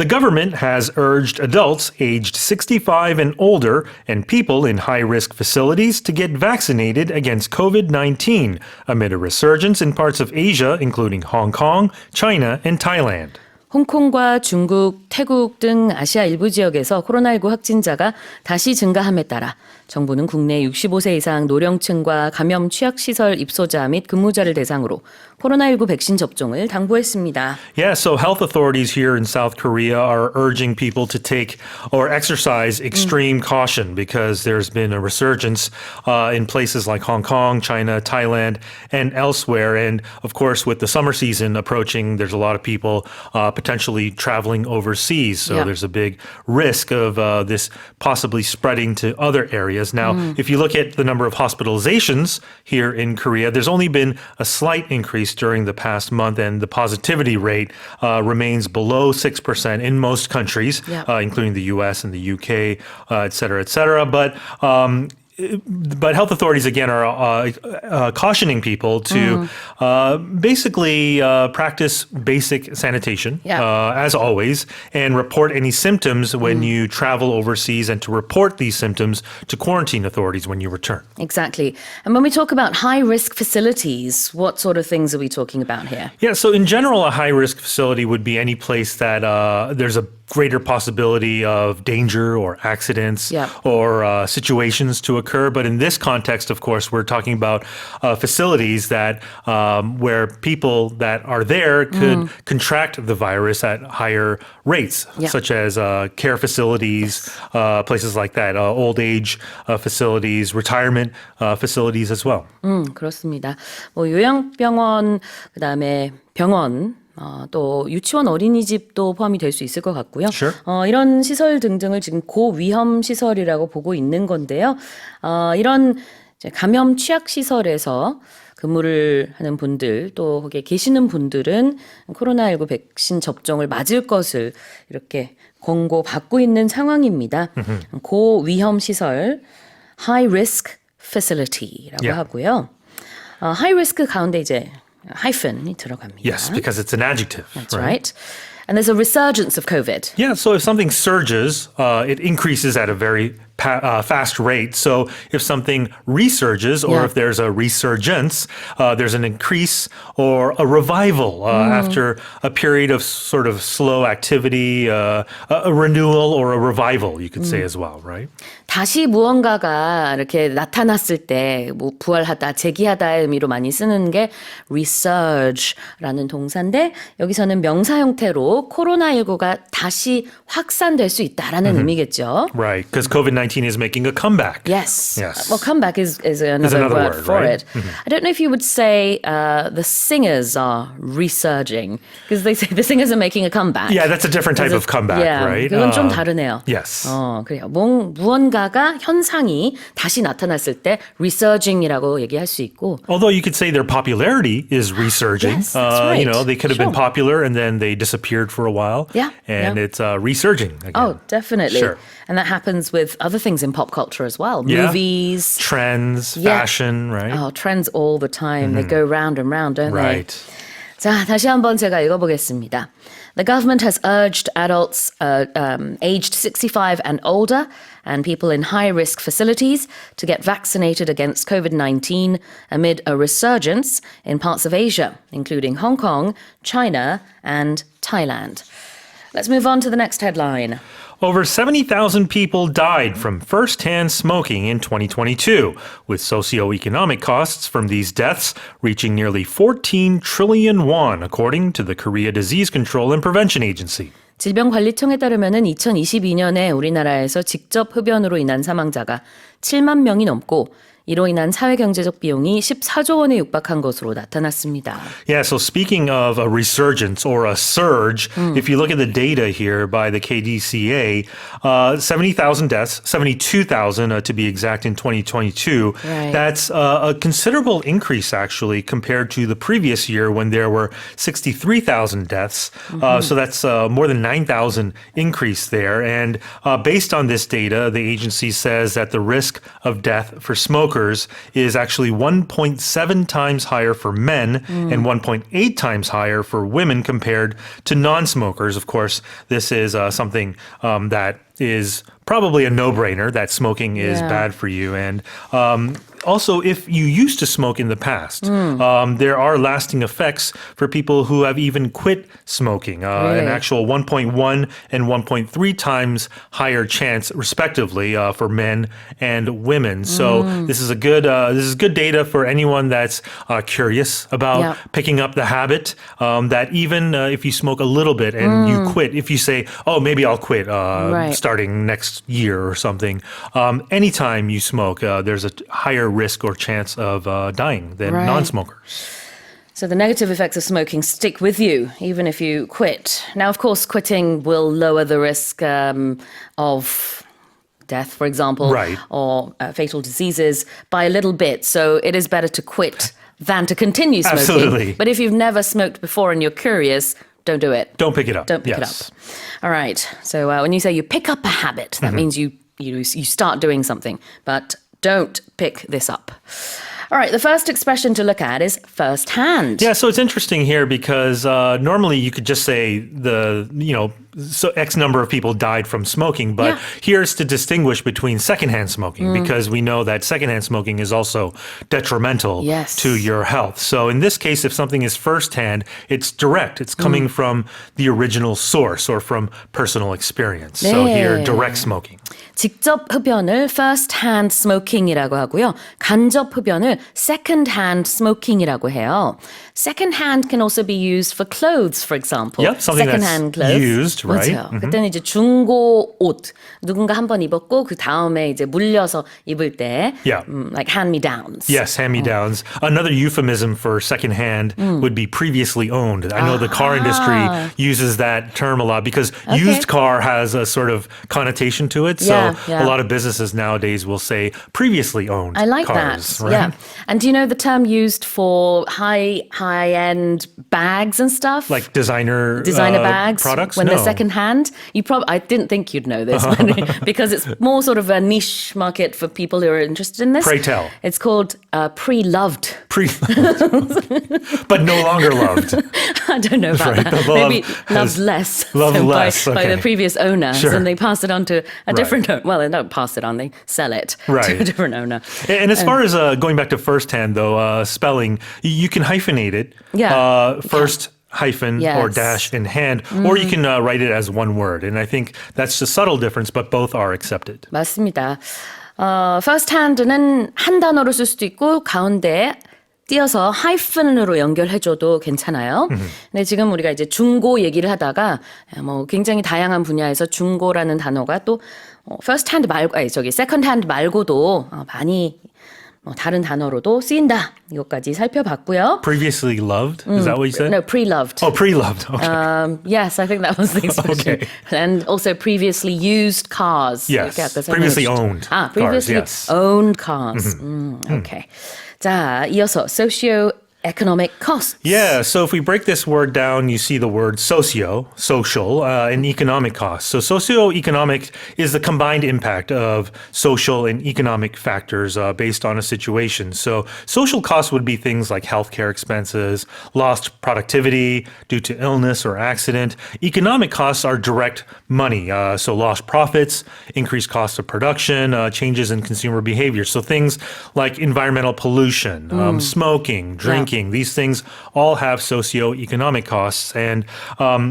The government has urged adults aged 65 and older and people in high-risk facilities to get vaccinated against COVID-19 amid a resurgence in parts of Asia, including Hong Kong, China, and Thailand. 홍콩과 중국, 태국 등 아시아 일부 지역에서 코로나19 확진자가 다시 증가함에 따라 정부는 국내 65세 이상 노령층과 감염 취약시설 입소자 및 근무자를 대상으로 코로나19 백신 접종을 당부했습니다. Yeah, so health authorities here in South Korea are urging people to take or exercise extreme caution because there's been a resurgence in places like Hong Kong, China, Thailand, and elsewhere. And of course, with the summer season approaching, there's a lot of people potentially traveling overseas. So there's a big risk of this possibly spreading to other areas. Now, if you look at the number of hospitalizations here in Korea, there's only been a slight increase during the past month, and the positivity rate remains below 6% in most countries, including the US and the UK, et cetera, but health authorities, again, are cautioning people to basically practice basic sanitation, as always, and report any symptoms when you travel overseas and to report these symptoms to quarantine authorities when you return. Exactly. And when we talk about high-risk facilities, what sort of things are we talking about here? Yeah, so in general, a high-risk facility would be any place that there's a greater possibility of danger or accidents or situations to occur. But in this context, of course, we're talking about facilities that where people that are there could contract the virus at higher rates, such as care facilities, places like that, old age facilities, retirement facilities as well. 그렇습니다. 뭐 요양병원, 그다음에 병원, 또 유치원 어린이집도 포함이 될 수 있을 것 같고요. Sure. 이런 시설 등등을 지금 고위험 시설이라고 보고 있는 건데요. 이런 이제 감염 취약 시설에서 근무를 하는 분들 또 거기에 계시는 분들은 코로나19 백신 접종을 맞을 것을 이렇게 권고받고 있는 상황입니다. 고위험 시설, high risk facility라고 하고요. high risk 가운데 이제 hyphen이 들어갑니다. Yes, because it's an adjective. That's right. And there's a resurgence of COVID. Yeah, so if something surges, it increases at a very fast rate. So if something resurges or if there's a resurgence, there's an increase or a revival after a period of sort of slow activity, a renewal or a revival, you could say as well, right? 다시 무언가가 이렇게 나타났을 때 뭐 부활하다, 재기하다의 의미로 많이 쓰는 게 resurge라는 동사인데 여기서는 명사 형태로 코로나19가 다시 확산될 수 있다라는 의미겠죠. Right, because COVID-19 is making a comeback. Yes. Yes. Well, comeback is another word for right? it. I don't know if you would say the singers are resurging because they say the singers are making a comeback. Yeah, that's a different type of comeback, right? 그건 좀 다르네요. Yes. 그래요. 무언가가 현상이 다시 나타났을 때 resurging이라고 얘기할 수 있고. Although you could say their popularity is resurging. Yes, that's right. You know, they could have been popular and then they disappeared for a while. And it's resurging again. Oh, definitely. Sure. And that happens with other things in pop culture as well. Movies. Trends, fashion, right? Oh, trends all the time. They go round and round, don't they? Right. 자, 다시 한번 제가 읽어보겠습니다. The government has urged adults aged 65 and older and people in high-risk facilities to get vaccinated against COVID-19 amid a resurgence in parts of Asia, including Hong Kong, China, and Thailand. Let's move on to the next headline. Over 70,000 people died from first-hand smoking in 2022, with socioeconomic costs from these deaths reaching nearly 14 trillion won, according to the Korea Disease Control and Prevention Agency. 질병관리청에 따르면은 2022년에 우리나라에서 직접 흡연으로 인한 사망자가 7만 명이 넘고 이로 인한 사회경제적 비용이 14조 원에 육박한 것으로 나타났습니다. Yeah, so speaking of a resurgence or a surge, if you look at the data here by the KDCA, 70,000 deaths, 72,000 to be exact in 2022. Right. That's a considerable increase actually compared to the previous year when there were 63,000 deaths. So that's more than 9,000 increase there. And based on this data, the agency says that the risk of death for smokers smokers is actually 1.7 times higher for men and 1.8 times higher for women compared to non-smokers. Of course, this is something that is probably a no-brainer that smoking is bad for you. And also, if you used to smoke in the past, there are lasting effects for people who have even quit smoking. An actual 1.1 and 1.3 times higher chance, respectively, for men and women. So this is good data for anyone that's curious about picking up the habit. That even if you smoke a little bit and you quit, if you say, "Oh, maybe I'll quit starting next year or something," anytime you smoke, there's a higher risk or chance of dying than non-smokers. So the negative effects of smoking stick with you, even if you quit. Now, of course, quitting will lower the risk of death, for example, or fatal diseases by a little bit. So it is better to quit than to continue smoking. Absolutely. But if you've never smoked before and you're curious, don't do it. Don't pick it up. Don't pick it up. All right. So when you say you pick up a habit, that means you start doing something. But don't pick this up. All right, the first expression to look at is first-hand. Yeah, so it's interesting here because normally you could just say so X number of people died from smoking, but here's to distinguish between secondhand smoking because we know that secondhand smoking is also detrimental to your health. So in this case, if something is firsthand, it's direct. It's coming from the original source or from personal experience. So here, direct smoking. 직접 흡연을 first-hand smoking이라고 하고요. 간접 흡연을 second-hand smoking이라고 해요. Second-hand can also be used for clothes, for example. Yep, something second-hand that's clothes. used, right? 맞아요. 그때는 이제 중고 옷 누군가 한 번 입었고 그 다음에 이제 물려서 입을 때, like hand-me-downs. Yes, hand-me-downs. Another euphemism for second-hand would be previously owned. I know the car industry uses that term a lot because used car has a sort of connotation to it. So a lot of businesses nowadays will say previously owned I like cars. that. Right? Yeah. And do you know the term used for high-end bags and stuff? Like designer bags products? when No. they're secondhand. I didn't think you'd know this because it's more sort of a niche market for people who are interested in this. Pray tell. It's called pre-loved. But no longer loved. I don't know about that. Maybe loved less. By the previous owner. Sure. And they pass it on to a different owner. Well, they don't pass it on. They sell it to a different owner. And as far as going back to first-hand, though, spelling, you can hyphenate it. First hyphen or dash in hand, or you can write it as one word. And I think that's a subtle difference, but both are accepted. 맞습니다. first-hand는 한 단어로 쓸 수도 있고 가운데 띄어서 하이픈으로 연결해줘도 괜찮아요. 근데 지금 우리가 이제 중고 얘기를 하다가 뭐 굉장히 다양한 분야에서 중고라는 단어가 또 first hand 말고 second hand 말고도 많이 다른 단어로도 쓰인다. 이것까지 살펴봤고요. Previously loved? Is that what you said? No, pre-loved. Oh, pre-loved. Okay. Yes, I think that was the expression. Okay. And also previously used cars. Yes, previously owned previously cars, yes. owned cars. Okay. 자, 이어서 socio-economic costs. Yeah, so if we break this word down, you see the word social, and economic costs. So socioeconomic is the combined impact of social and economic factors based on a situation. So social costs would be things like healthcare expenses, lost productivity due to illness or accident. Economic costs are direct money, so lost profits, increased cost of production, changes in consumer behavior. So things like environmental pollution, smoking, drinking, these things all have socioeconomic costs. And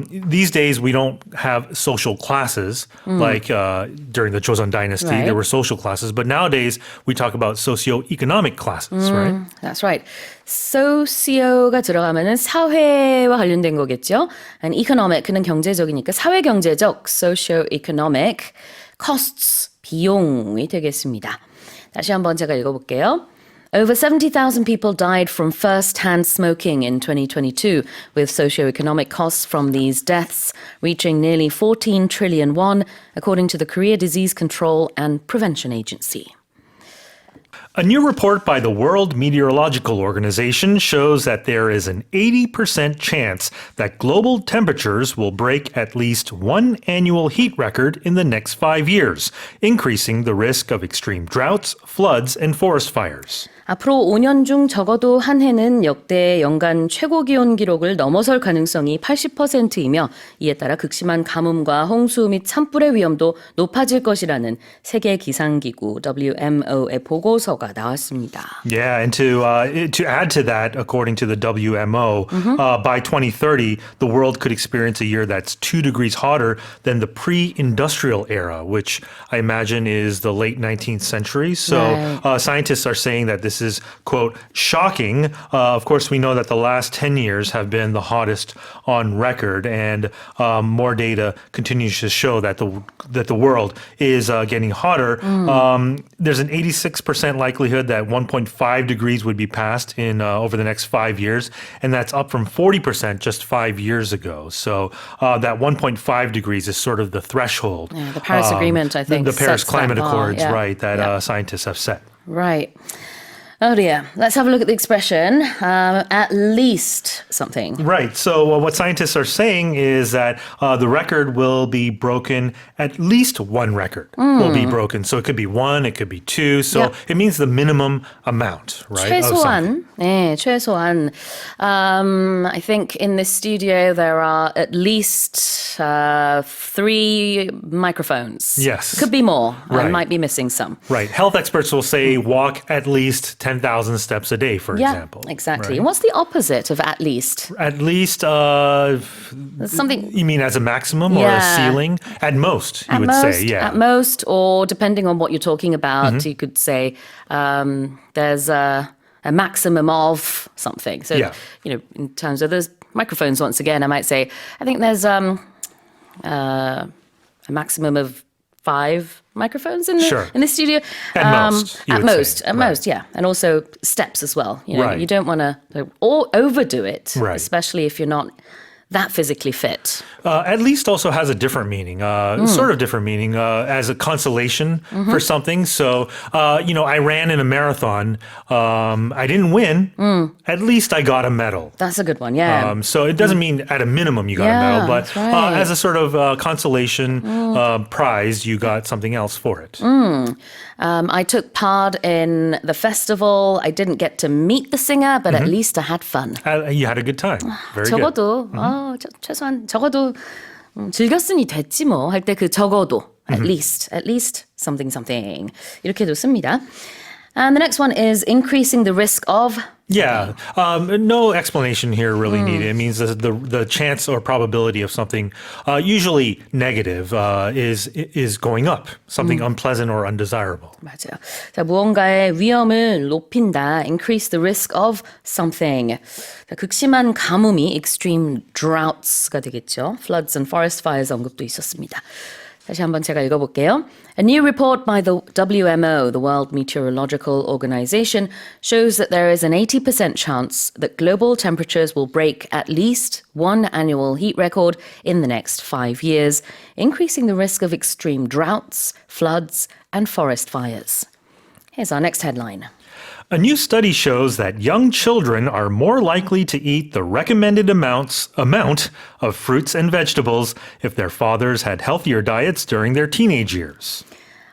these days, we don't have social classes like during the Joseon Dynasty, there were social classes. But nowadays, we talk about socioeconomic classes, right? That's right. socio가 들어가면은 사회와 관련된 거겠죠. And economic는 경제적이니까 사회 경제적 socio-economic costs 비용이 되겠습니다. 다시 한번 제가 읽어볼게요. Over 70,000 people died from first-hand smoking in 2022, with socio-economic costs from these deaths reaching nearly 14 trillion won, according to the Korea Disease Control and Prevention Agency. A new report by the World Meteorological Organization shows that there is an 80% chance that global temperatures will break at least one annual heat record in the next 5 years, increasing the risk of extreme droughts, floods, and forest fires. 앞으로 5년 중 적어도 한 해는 역대 연간 최고 기온 기록을 넘어설 가능성이 80%이며 이에 따라 극심한 가뭄과 홍수 및 산불의 위험도 높아질 것이라는 세계 기상기구 WMO의 보고서가 나왔습니다. Yeah, and to add to that, according to the WMO, by 2030, the world could experience a year that's 2 degrees hotter than the pre-industrial era, which I imagine is the late 19th century. So scientists are saying that this is, quote, shocking. Of course, we know that the last 10 years have been the hottest on record, and more data continues to show that the world is getting hotter. There's an 86% likelihood that 1.5 degrees would be passed in over the next 5 years, and that's up from 40% just 5 years ago. So that 1.5 degrees is sort of the threshold. Yeah, the Paris Agreement, I think, the Paris sets Climate that bar. Accords, Yeah. right, that Yeah. Scientists have set. Right. Oh dear. Let's have a look at the expression, at least something. Right. So what scientists are saying is that the record will be broken, at least one record will be broken. So it could be 1, it could be 2. So Yep. it means the minimum amount, right? of something. 최소한, 네, 최소한. I think in this studio there are at least 3 microphones. Yes. Could be more. I Right. might be missing some. Right. Health experts will say walk at least 10,000 steps a day, for example. Exactly. Right? And what's the opposite of at least? At least, That's something. you mean as a maximum or a Yeah. ceiling? At most, you At would most, say, yeah. At most, or depending on what you're talking about, you could say there's a maximum of something. So, Yeah. in terms of those microphones, once again, I might say, I think there's a maximum of 5 microphones in the studio. At most, you At would most, say. at Right. most, yeah. And also steps as well. Right. You don't want to overdo it, Right. especially if you're not that physically fit. At least also has a different meaning, sort of different meaning, as a consolation for something. So, I ran in a marathon. I didn't win. At least I got a medal. That's a good one, yeah. So it doesn't mean at a minimum you got a Yeah, medal, but that's right. as a sort of consolation prize, you got something else for it. I took part in the festival. I didn't get to meet the singer, but at least I had fun. You had a good time. Very good. 적어도 최소한 적어도 즐겼으니 됐지 뭐 할 때 그 적어도 at least something 이렇게도 씁니다. And the next one is increasing the risk of. Yeah, no explanation here really needed. It means the chance or probability of something, usually negative, is going up. Something unpleasant or undesirable. 맞아요. 자, 무언가의 위험을 높인다. Increase the risk of something. 자, 극심한 가뭄이 extreme droughts가 되겠죠. Floods and forest fires 언급도 있었습니다. 다시 한번 제가 읽어볼게요. A new report by the WMO, the World Meteorological Organization, shows that there is an 80% chance that global temperatures will break at least one annual heat record in the next 5 years, increasing the risk of extreme droughts, floods, and forest fires. Here's our next headline. A new study shows that young children are more likely to eat the recommended amount of fruits and vegetables if their fathers had healthier diets during their teenage years.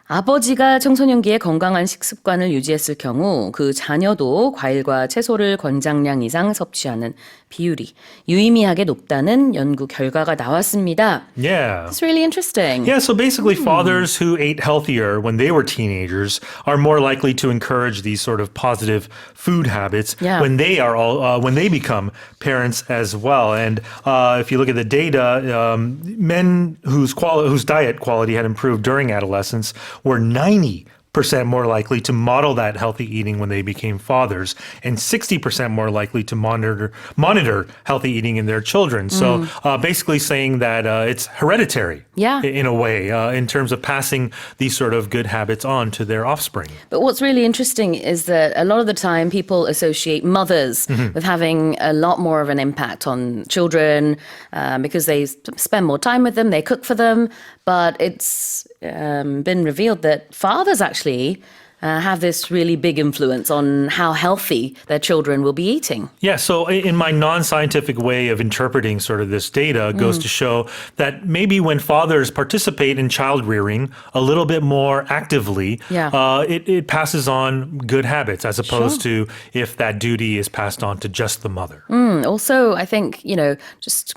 아버지가 청소년기에 건강한 식습관을 유지했을 경우 그 자녀도 과일과 채소를 권장량 이상 섭취하는 비율이 유의미하게 높다는 연구 결과가 나왔습니다. Yeah. It's really interesting. Yeah, so basically fathers who ate healthier when they were teenagers are more likely to encourage these sort of positive food habits when they become parents as well. And if you look at the data, men whose diet quality had improved during adolescence were 90% more likely to model that healthy eating when they became fathers, and 60% more likely to monitor healthy eating in their children. So basically saying that it's hereditary in a way, in terms of passing these sort of good habits on to their offspring. But what's really interesting is that a lot of the time people associate mothers with having a lot more of an impact on children because they spend more time with them, they cook for them. But it's been revealed that fathers actually have this really big influence on how healthy their children will be eating. Yeah, so in my non-scientific way of interpreting sort of this data goes to show that maybe when fathers participate in child rearing a little bit more actively, it passes on good habits as opposed to if that duty is passed on to just the mother. Also, I think, just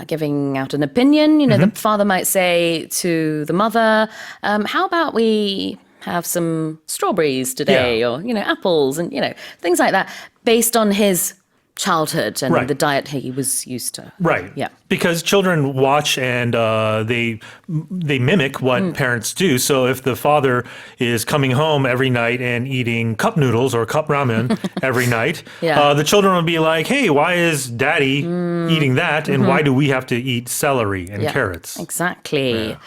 giving out an opinion, the father might say to the mother, how about we have some strawberries today or, apples and, things like that based on his childhood and the diet he was used to. Right. Yeah. Because children watch and they mimic what parents do. So if the father is coming home every night and eating cup noodles or cup ramen every night, the children will be like, hey, why is daddy eating that? And why do we have to eat celery and carrots? Exactly. Yeah.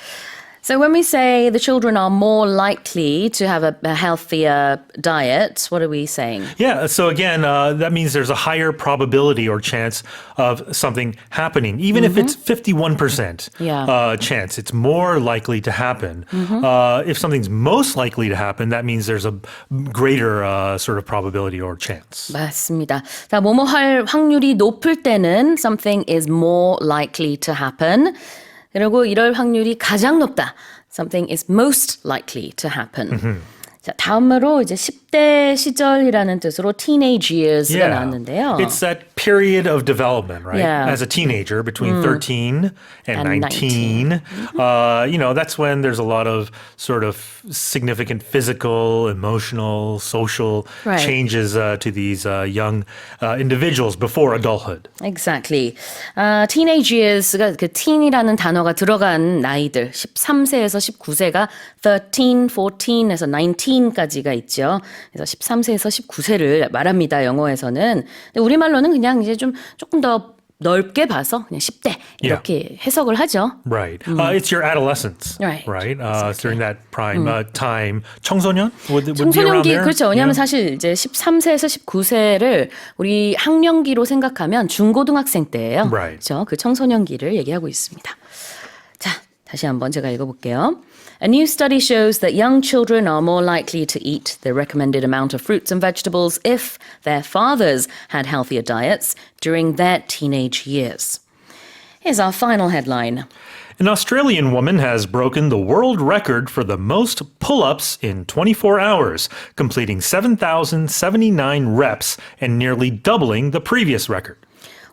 So when we say the children are more likely to have a healthier diet, what are we saying? Yeah, so again, that means there's a higher probability or chance of something happening. Even if it's 51% chance, it's more likely to happen. If something's most likely to happen, that means there's a greater sort of probability or chance. 맞습니다. 자, 뭐뭐 할 확률이 높을 때는 something is more likely to happen. 그리고 이럴 확률이 가장 높다. Something is most likely to happen. 자, 다음으로 이제 10대 시절이라는 뜻으로 teenage years가 나왔는데요. It's that period of development, right? Yeah. As a teenager, between 13 and 19. That's when there's a lot of sort of significant physical, emotional, social changes to these young individuals before adulthood. Exactly. Teenage years가 그 teen이라는 단어가 들어간 나이들 13세에서 19세가 13, 14에서 19까지가 있죠. 그래서 13세에서 19세를 말합니다. 영어에서는. 근데 우리말로는 그냥 이제 좀 조금 더 넓게 봐서 그냥 10대 이렇게 해석을 하죠. Right. It's your adolescence. Right. Exactly. During that prime time. 청소년? Would be around 청소년기 there? 그렇죠. 왜냐하면 사실 이제 13세에서 19세를 우리 학령기로 생각하면 중고등학생 때예요. 그렇죠. 그 청소년기를 얘기하고 있습니다. 자, 다시 한번 제가 읽어볼게요. A new study shows that young children are more likely to eat the recommended amount of fruits and vegetables if their fathers had healthier diets during their teenage years. Here's our final headline. An Australian woman has broken the world record for the most pull-ups in 24 hours, completing 7,079 reps and nearly doubling the previous record.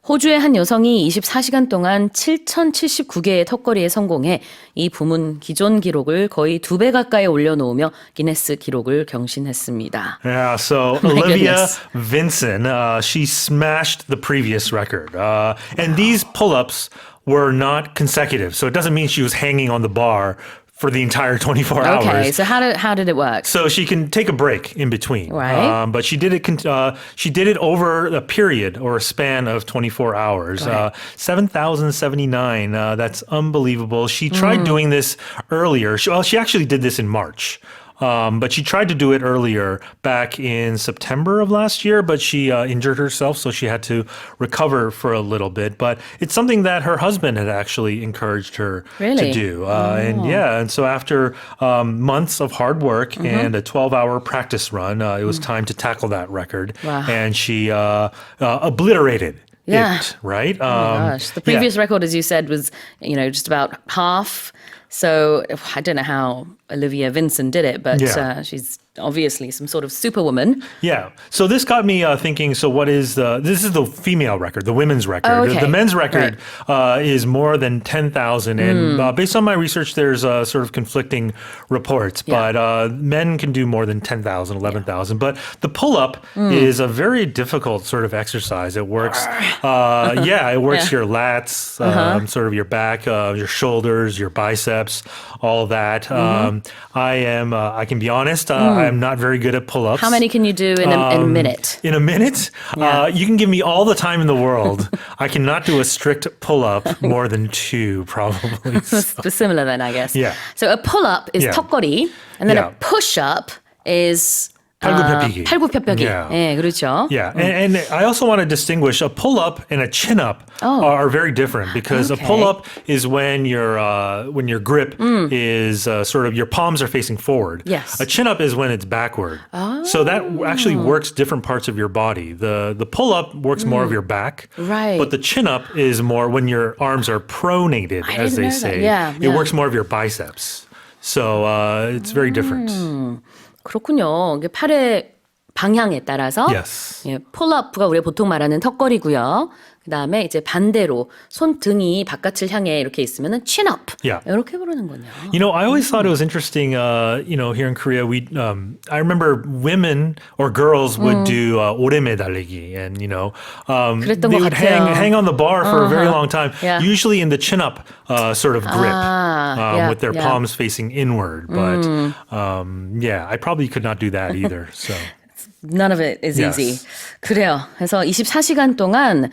호주의 한 여성이 24시간 동안 7,079개의 턱걸이에 성공해 이 부문 기존 기록을 거의 2배 가까이 올려놓으며 기네스 기록을 경신했습니다. Yeah, so Olivia Vinson, she smashed the previous record. And these pull-ups were not consecutive, so it doesn't mean she was hanging on the bar for the entire 24 hours. Okay, so how did it work? So she can take a break in between. Right. But she did it over a period or a span of 24 hours. 7,079. That's unbelievable. She tried doing this earlier. She actually did this in March. But she tried to do it earlier back in September of last year, but she injured herself, so she had to recover for a little bit. But it's something that her husband had actually encouraged her to do. And so after months of hard work and a 12-hour practice run, it was time to tackle that record. Wow. And she obliterated it, right? Oh my gosh. The previous record, as you said, was, just about half. So I don't know how Olivia Vinson did it, but she's obviously some sort of superwoman. Yeah. So this got me thinking, so this is the female record, the women's record. Oh, okay. The men's record is more than 10,000. And based on my research, there's sort of conflicting reports. But men can do more than 10,000, 11,000. But the pull-up is a very difficult sort of exercise. It works, it works your lats, sort of your back, your shoulders, your biceps, all of that. I can be honest, I'm not very good at pull-ups. How many can you do in a minute? In a minute? Yeah. You can give me all the time in the world. I cannot do a strict pull-up more than 2, probably. Similar then, I guess. Yeah. So a pull-up is 턱걸이, and then a push-up is 팔굽혀펴기. 팔굽혀펴기. Yeah. 네, 그렇죠. Yeah, and I also want to distinguish a pull-up and a chin-up are very different because Okay. a pull-up is when your grip is sort of your palms are facing forward. Yes. A chin-up is when it's backward. So that actually works different parts of your body. The pull-up works more of your back, Right. but the chin-up is more when your arms are pronated, I as didn't they know that. say. Yeah, It yeah. works more of your biceps. So it's very different. 그렇군요. 이게 팔의 방향에 따라서 Yes. 예, 폴업가 우리가 보통 말하는 턱걸이고요. 그다음에 이제 반대로 손등이 바깥을 향해 이렇게 있으면은 chin up. Yeah. 이렇게 부르는군요. You know, I always thought it was interesting. Here in Korea, I remember women or girls would do 오래매 달리기, and 그랬던 they 것 would 같아요. hang on the bar for a very long time, Yeah. usually in the chin up sort of grip, yeah, with their yeah. palms facing inward. But I probably could not do that either. So. None of it is Yes. easy. 그래요. 그래서 24시간 동안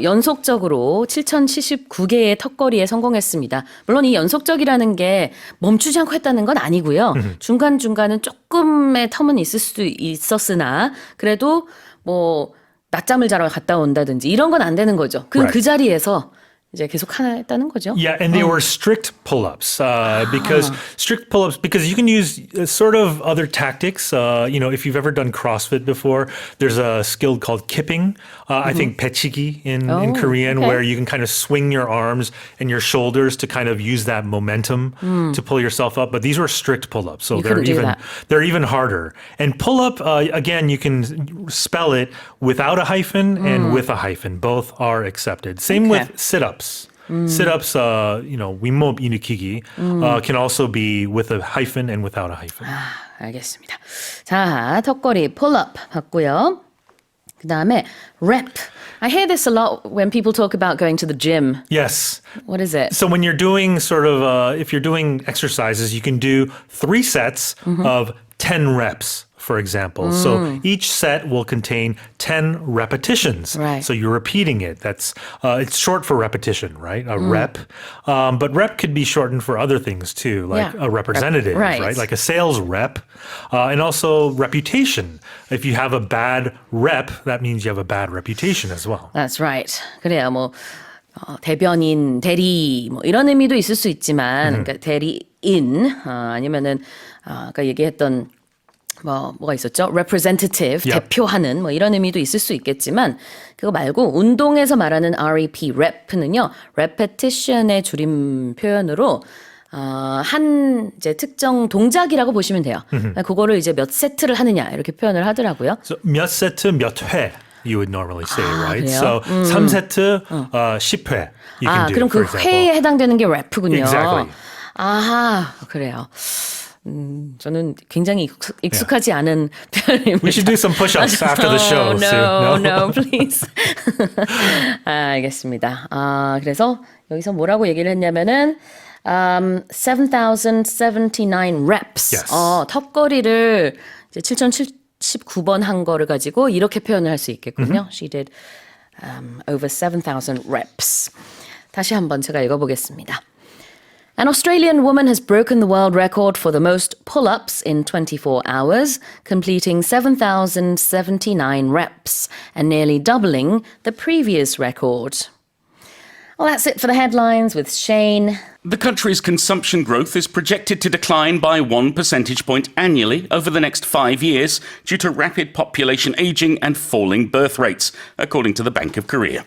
연속적으로 7,079개의 턱걸이에 성공했습니다. 물론 이 연속적이라는 게 멈추지 않고 했다는 건 아니고요. 중간중간은 조금의 텀은 있을 수도 있었으나 그래도 뭐 낮잠을 자러 갔다 온다든지 이런 건 안 되는 거죠. 그 자리에서 이제 계속 하나 했다는 거죠. Yeah, and they were strict pull-ups because you can use sort of other tactics. If you've ever done CrossFit before, there's a skill called kipping. I think 배치기 in Korean, okay. where you can kind of swing your arms and your shoulders to kind of use that momentum to pull yourself up. But these were strict pull-ups, so You couldn't do that. they're even harder. And pull-up again, you can spell it without a hyphen and with a hyphen. Both are accepted. Same Okay. with sit-ups. Sit-ups, 윗몸 일으키기 can also be with a hyphen and without a hyphen. 알겠습니다. 자, 턱걸이 pull-up 봤고요. 그 다음에 rep. I hear this a lot when people talk about going to the gym. Yes. What is it? So when you're doing if you're doing exercises, you can do 3 sets of 10 reps. For example. So each set will contain 10 repetitions. Right. So you're repeating it. That's it's short for repetition, right? A rep. But rep could be shortened for other things too, like Yeah. a representative, Right. Like a sales rep. And also reputation. If you have a bad rep, that means you have a bad reputation as well. That's right. 그래요. 뭐 대변인, 대리 뭐 이런 의미도 있을 수 있지만 그러니까 대리인 아니면은 아까 얘기했던 뭐가 있었죠? representative, Yep. 대표하는 뭐 이런 의미도 있을 수 있겠지만 그거 말고 운동에서 말하는 REP, rep는요. repetition의 줄임 표현으로 한 이제 특정 동작이라고 보시면 돼요. 그거를 이제 몇 세트를 하느냐 이렇게 표현을 하더라고요. So 몇 세트 몇 회 you would normally say, right? 그래요? So 3세트 10회 you can do, 그럼 for 그 example. 회에 해당되는 게 래프군요. Exactly. 아하, 그래요. 저는 굉장히 익숙하지 않은 표현입니다. We should do some push-ups after the show. No, please. 알겠습니다. 그래서 여기서 뭐라고 얘기를 했냐면은 7,079 reps. Yes. 턱걸이를 이제 7,079번 한 거를 가지고 이렇게 표현을 할 수 있겠군요. She did over 7,000 reps. 다시 한번 제가 읽어보겠습니다. An Australian woman has broken the world record for the most pull-ups in 24 hours, completing 7,079 reps and nearly doubling the previous record. Well, that's it for the headlines with Shane. The country's consumption growth is projected to decline by 1 percentage point annually over the next 5 years due to rapid population aging and falling birth rates, according to the Bank of Korea.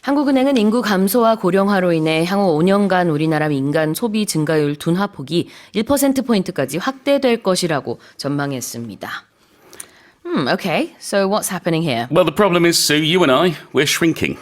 한국은행은 인구 감소와 고령화로 인해 향후 5년간 우리나라 민간 소비 증가율 둔화폭이 1%포인트까지 확대될 것이라고 전망했습니다. Okay, so what's happening here? Well, the problem is, Sue, you and I, we're shrinking.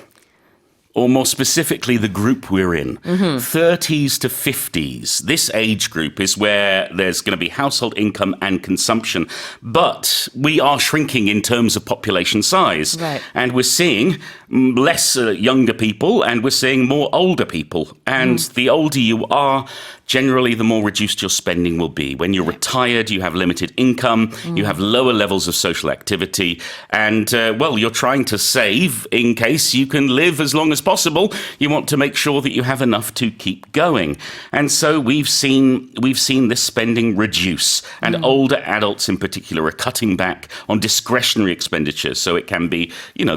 Or more specifically, the group we're in. 30s to 50s. This age group is where there's going to be household income and consumption. But we are shrinking in terms of population size. Right. And we're seeing less younger people and we're seeing more older people. And the older you are, generally the more reduced your spending will be. When you're retired, you have limited income, you have lower levels of social activity, and, you're trying to save in case you can live as long as possible. You want to make sure that you have enough to keep going. And so we've seen this spending reduce, and older adults in particular are cutting back on discretionary expenditures. So it can be,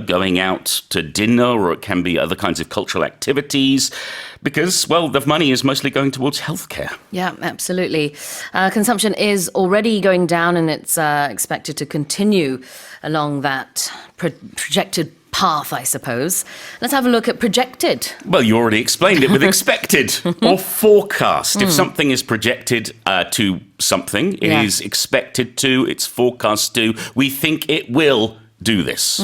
going out to dinner, or it can be other kinds of cultural activities, because, the money is mostly going towards healthcare. Yeah, absolutely. Consumption is already going down, and it's expected to continue along that projected path, I suppose. Let's have a look at projected. Well, you already explained it with expected or forecast. If something is projected to something, it is expected to, it's forecast to, we think it will do this.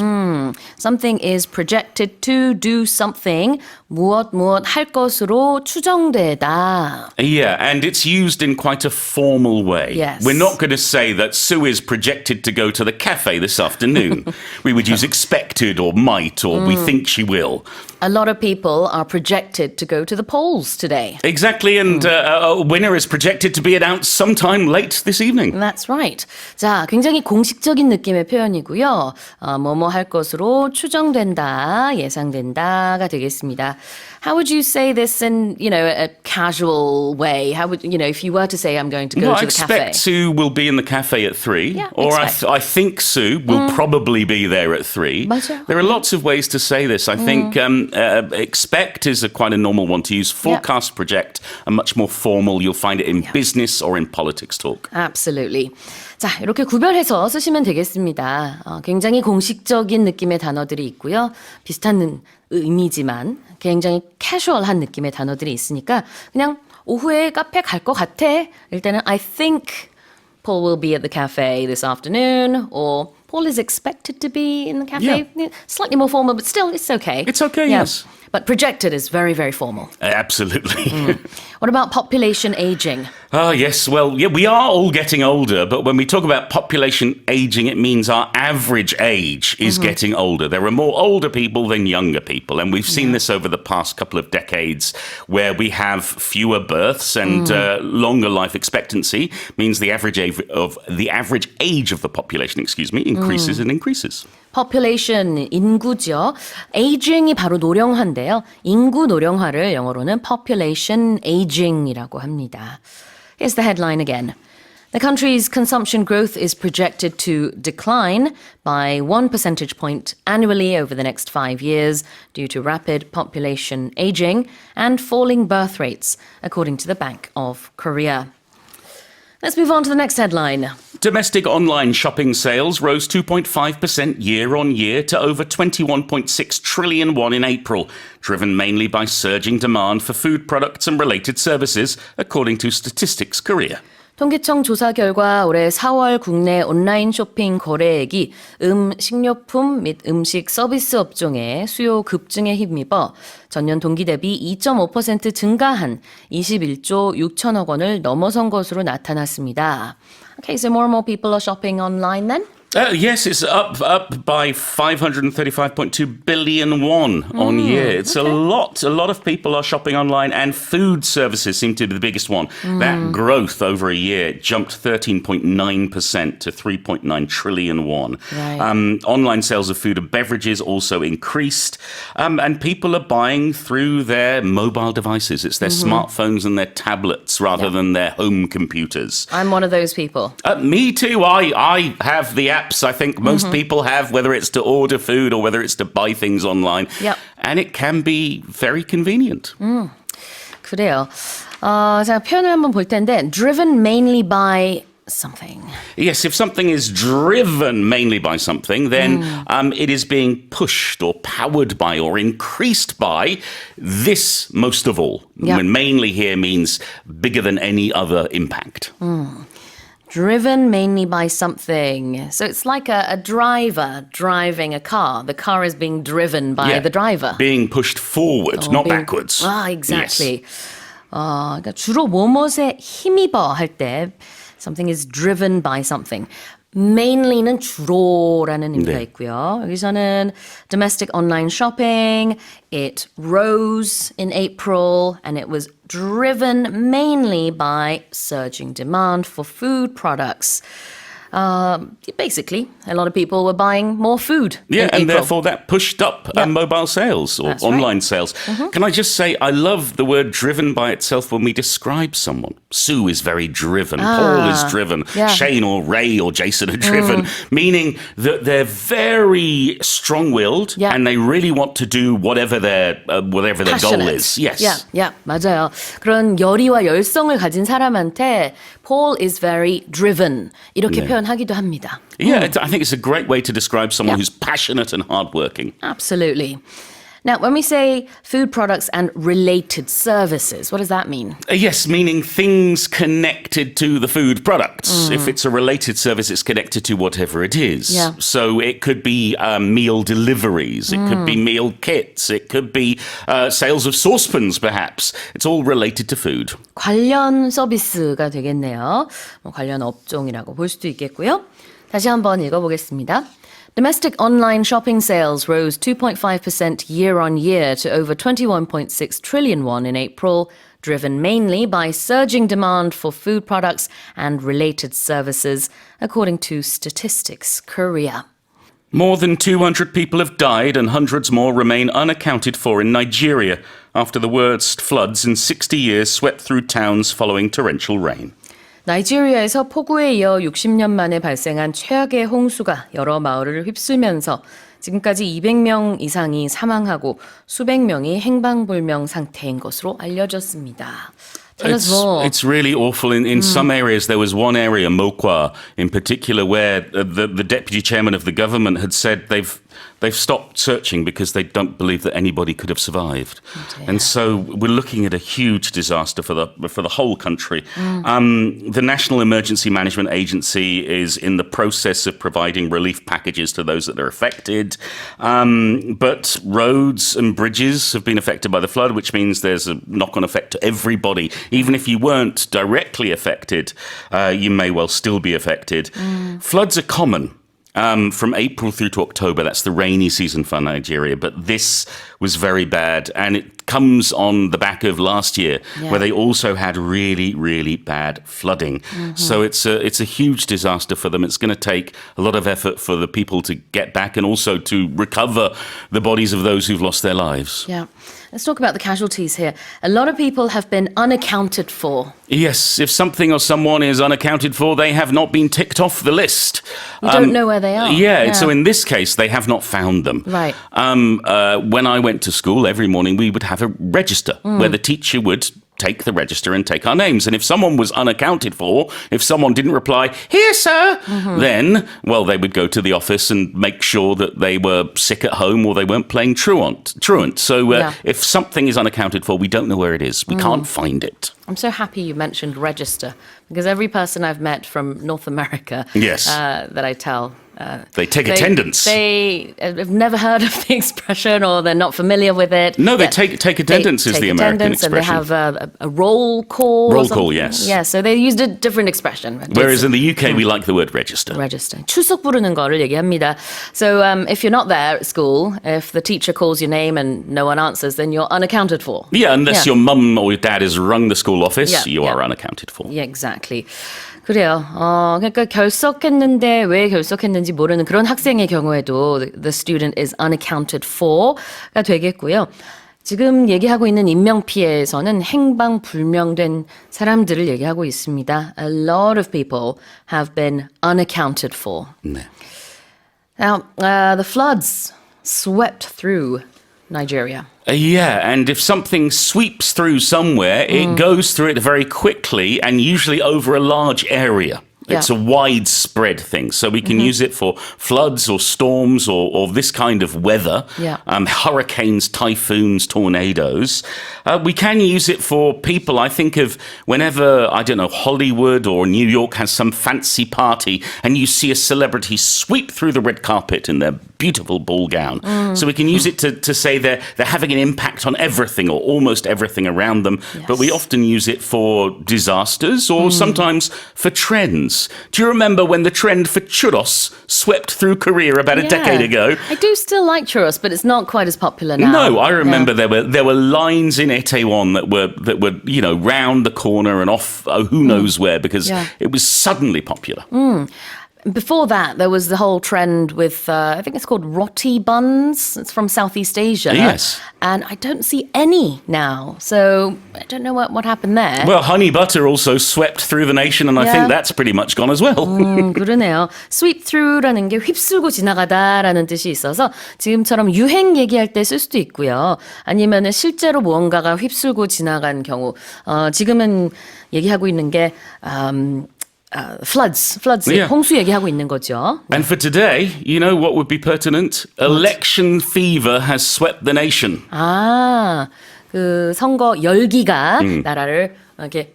Something is projected to do something. 무엇 할 것으로 추정되다. Yeah, and it's used in quite a formal way. Yes. We're not going to say that Sue is projected to go to the cafe this afternoon. We would use expected or might or we think she will. A lot of people are projected to go to the polls today. Exactly, and a winner is projected to be announced sometime late this evening. That's right. 자, 굉장히 공식적인 느낌의 표현이고요. 뭐뭐 할 것으로 추정된다, 예상된다가 되겠습니다. How would you say this in, a casual way? How would, if you were to say, I'm going to go Well, to I the cafe? expect Sue will be in the cafe at 3. Yeah, or expect. I think Sue will probably be there at 3. 맞아요. There are lots of ways to say this. I think expect is quite a normal one to use. Forecast, project are much more formal. You'll find it in business or in politics talk. Absolutely. 자, 이렇게 구별해서 쓰시면 되겠습니다. 굉장히 공식적인 느낌의 단어들이 있고요. 비슷한 의미지만 굉장히 캐주얼한 느낌의 단어들이 있으니까 그냥 오후에 카페 갈 것 같아. 일단은 I think Paul will be at the cafe this afternoon, or Paul is expected to be in the cafe. Yeah. Slightly more formal, but still, it's okay. It's okay, yes. But projected is very, very formal. Absolutely. What about population aging? Oh, yes. Well, yeah, we are all getting older, but when we talk about population aging, it means our average age is getting older. There are more older people than younger people, and we've seen this over the past couple of decades where we have fewer births and longer life expectancy means the average age of the population, increases and increases. population, 인구죠. aging이 바로 노령화인데요. 인구 노령화를 영어로는 population aging이라고 합니다. Here's the headline again. The country's consumption growth is projected to decline by 1 percentage point annually over the next 5 years due to rapid population aging and falling birth rates, according to the Bank of Korea. Let's move on to the next headline. Domestic online shopping sales rose 2.5% year on year to over 21.6 trillion won in April, driven mainly by surging demand for food products and related services, according to Statistics Korea. 통계청 조사 결과 올해 4월 국내 온라인 쇼핑 거래액이 식료품 및 음식 서비스 업종의 수요 급증에 힘입어 전년 동기 대비 2.5% 증가한 21조 6천억 원을 넘어선 것으로 나타났습니다. Okay, so more and more people are shopping online then? Yes, it's up by 535.2 billion won on year. It's okay. a lot. A lot of people are shopping online, and food services seem to be the biggest one. That growth over a year jumped 13.9% to 3.9 trillion won. Right. Online sales of food and beverages also increased, and people are buying through their mobile devices. It's their smartphones and their tablets rather than their home computers. I'm one of those people. Me too. I have the apps I think most people have, whether it's to order food or whether it's to buy things online. Yep. And it can be very convenient. 그래요. 자, 표현을 한번 볼 텐데 driven mainly by something. Yes, if something is driven mainly by something, then it is being pushed or powered by or increased by this most of all. Yep. When mainly here means bigger than any other impact. Driven mainly by something. So it's like a driver driving a car. The car is being driven by the driver. Being pushed forward, not backwards. Exactly. Yes. 그러니까 주로 뭐뭇에 힘입어 할 때 something is driven by something. mainly는 주로라는 의미가 네. 있고요. 여기서는 domestic online shopping, it rose in April and it was driven mainly by surging demand for food products. Basically, a lot of people were buying more food Yeah, in and April. therefore that pushed up mobile sales or That's online right. sales. Can I just say, I love the word driven by itself when we describe someone. Sue is very driven. Paul is driven. yeah. Shane or Ray or Jason are driven, meaning that they're very strong-willed Yeah. and they really want to do whatever their goal is. Yes. Yeah, 맞아요. 그런 열의와 열성을 가진 사람한테 Paul is very driven 이렇게 표현하기도 합니다. Yeah, I think it's a great way to describe someone who's passionate and hardworking. Absolutely. Now, when we say food products and related services, what does that mean? Yes, meaning things connected to the food products. If it's a related service, it's connected to whatever it is. Yeah. So it could be meal deliveries, it could be meal kits, it could be sales of saucepans, perhaps. It's all related to food. 관련 서비스가 되겠네요. 관련 업종이라고 볼 수도 있겠고요. 다시 한번 읽어보겠습니다. Domestic online shopping sales rose 2.5% year on year to over 21.6 trillion won in April, driven mainly by surging demand for food products and related services, according to Statistics Korea. More than 200 people have died and hundreds more remain unaccounted for in Nigeria after the worst floods in 60 years swept through towns following torrential rain. 나이지리아에서 폭우에 이어 60년 만에 발생한 최악의 홍수가 여러 마을을 휩쓸면서 지금까지 200명 이상이 사망하고 수백 명이 행방불명 상태인 것으로 알려졌습니다. Tell us more. It's really awful. In some areas, there was one area, Mokwa in particular, where the deputy chairman of the government had said they've stopped searching because they don't believe that anybody could have survived. And so we're looking at a huge disaster for the whole country. The National Emergency Management Agency is in the process of providing relief packages to those that are affected. But roads and bridges have been affected by the flood, which means there's a knock-on effect to everybody. Even if you weren't directly affected, you may well still be affected. Floods are common. From April through to October, that's the rainy season for Nigeria. But this was very bad, and it comes on the back of last year, where they also had really, really bad flooding. So it's a huge disaster for them. It's going to take a lot of effort for the people to get back and also to recover the bodies of those who've lost their lives. Yeah. Let's talk about the casualties here. A lot of people have been unaccounted for. Yes, if something or someone is unaccounted for, they have not been ticked off the list. You don't know where they are. Yeah, so in this case, they have not found them. Right. When I went to school, every morning we would have a register where the teacher would take the register and take our names. And if someone was unaccounted for, if someone didn't reply, "Here, sir," then, well, they would go to the office and make sure that they were sick at home or they weren't playing truant. So if something is unaccounted for, we don't know where it is. We can't find it. I'm so happy you mentioned register because every person I've met from North America that I tell, they take attendance. They have never heard of the expression or they're not familiar with it. No, they take attendance is the American expression. And they have a roll call. Roll call, yes. Yeah, so they used a different expression. Whereas in the UK, we like the word register. Register. 출석 부르는 거를 얘기합니다. So if you're not there at school, if the teacher calls your name and no one answers, then you're unaccounted for. Yeah, unless your mum or your dad has rung the school office, you are unaccounted for. Yeah, exactly. 그래요. 그러니까 결석했는데 왜 결석했는지 모르는 그런 학생의 경우에도 the student is unaccounted for가 되겠고요. 지금 얘기하고 있는 인명피해에서는 행방불명된 사람들을 얘기하고 있습니다. A lot of people have been unaccounted for. 네. Now, the floods swept through Nigeria. Yeah, and if something sweeps through somewhere, it goes through it very quickly and usually over a large area. It's a widespread thing. So we can use it for floods or storms or this kind of weather, hurricanes, typhoons, tornadoes. We can use it for people. I think of whenever, I don't know, Hollywood or New York has some fancy party and you see a celebrity sweep through the red carpet in their beautiful ball gown. So we can use it to say they're having an impact on everything or almost everything around them. But we often use it for disasters or sometimes for trends. Koreans. Do you remember when the trend for churros swept through Korea about a decade ago? I do still like churros, but it's not quite as popular now. No, I remember there were lines in Itaewon that were round the corner and off who knows where because it was suddenly popular. Before that, there was the whole trend with, I think it's called roti buns. It's from Southeast Asia. Yes. And I don't see any now. So I don't know what happened there. Well, honey butter also swept through the nation, and I think that's pretty much gone as well. 그러네요. sweep through라는 게 휩쓸고 지나가다라는 뜻이 있어서 지금처럼 유행 얘기할 때 쓸 수도 있고요. 아니면은 실제로 무언가가 휩쓸고 지나간 경우. 지금은 얘기하고 있는 게 floods, 홍수 얘기하고 있는 거죠. And for today, you know what would be pertinent? Election fever has swept the nation. 그 선거 열기가 나라를 이렇게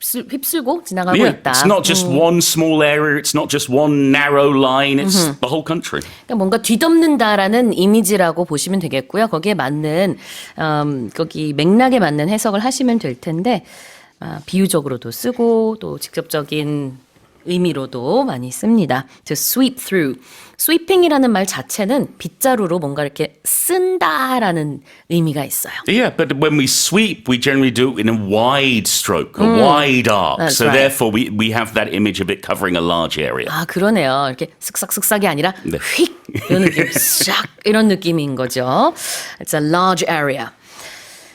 휩쓸고 지나가고 있다. It's not just one small area, it's not just one narrow line, it's the whole country. 그러니까 뭔가 뒤덮는다라는 이미지라고 보시면 되겠고요. 거기에 맞는 거기 맥락에 맞는 해석을 하시면 될 텐데 비유적으로도 쓰고 또 직접적인 의미로도 많이 씁니다. To sweep through. sweeping이라는 말 자체는 빗자루로 뭔가 이렇게 쓴다라는 의미가 있어요. Yeah, but when we sweep, we generally do it in a wide stroke, a wide arc. That's so right. therefore, we have that image of it covering a large area. 그러네요. 이렇게 슥싹슥싹이 아니라 휙 이런 느낌, 싹 이런 느낌인 거죠. It's a large area.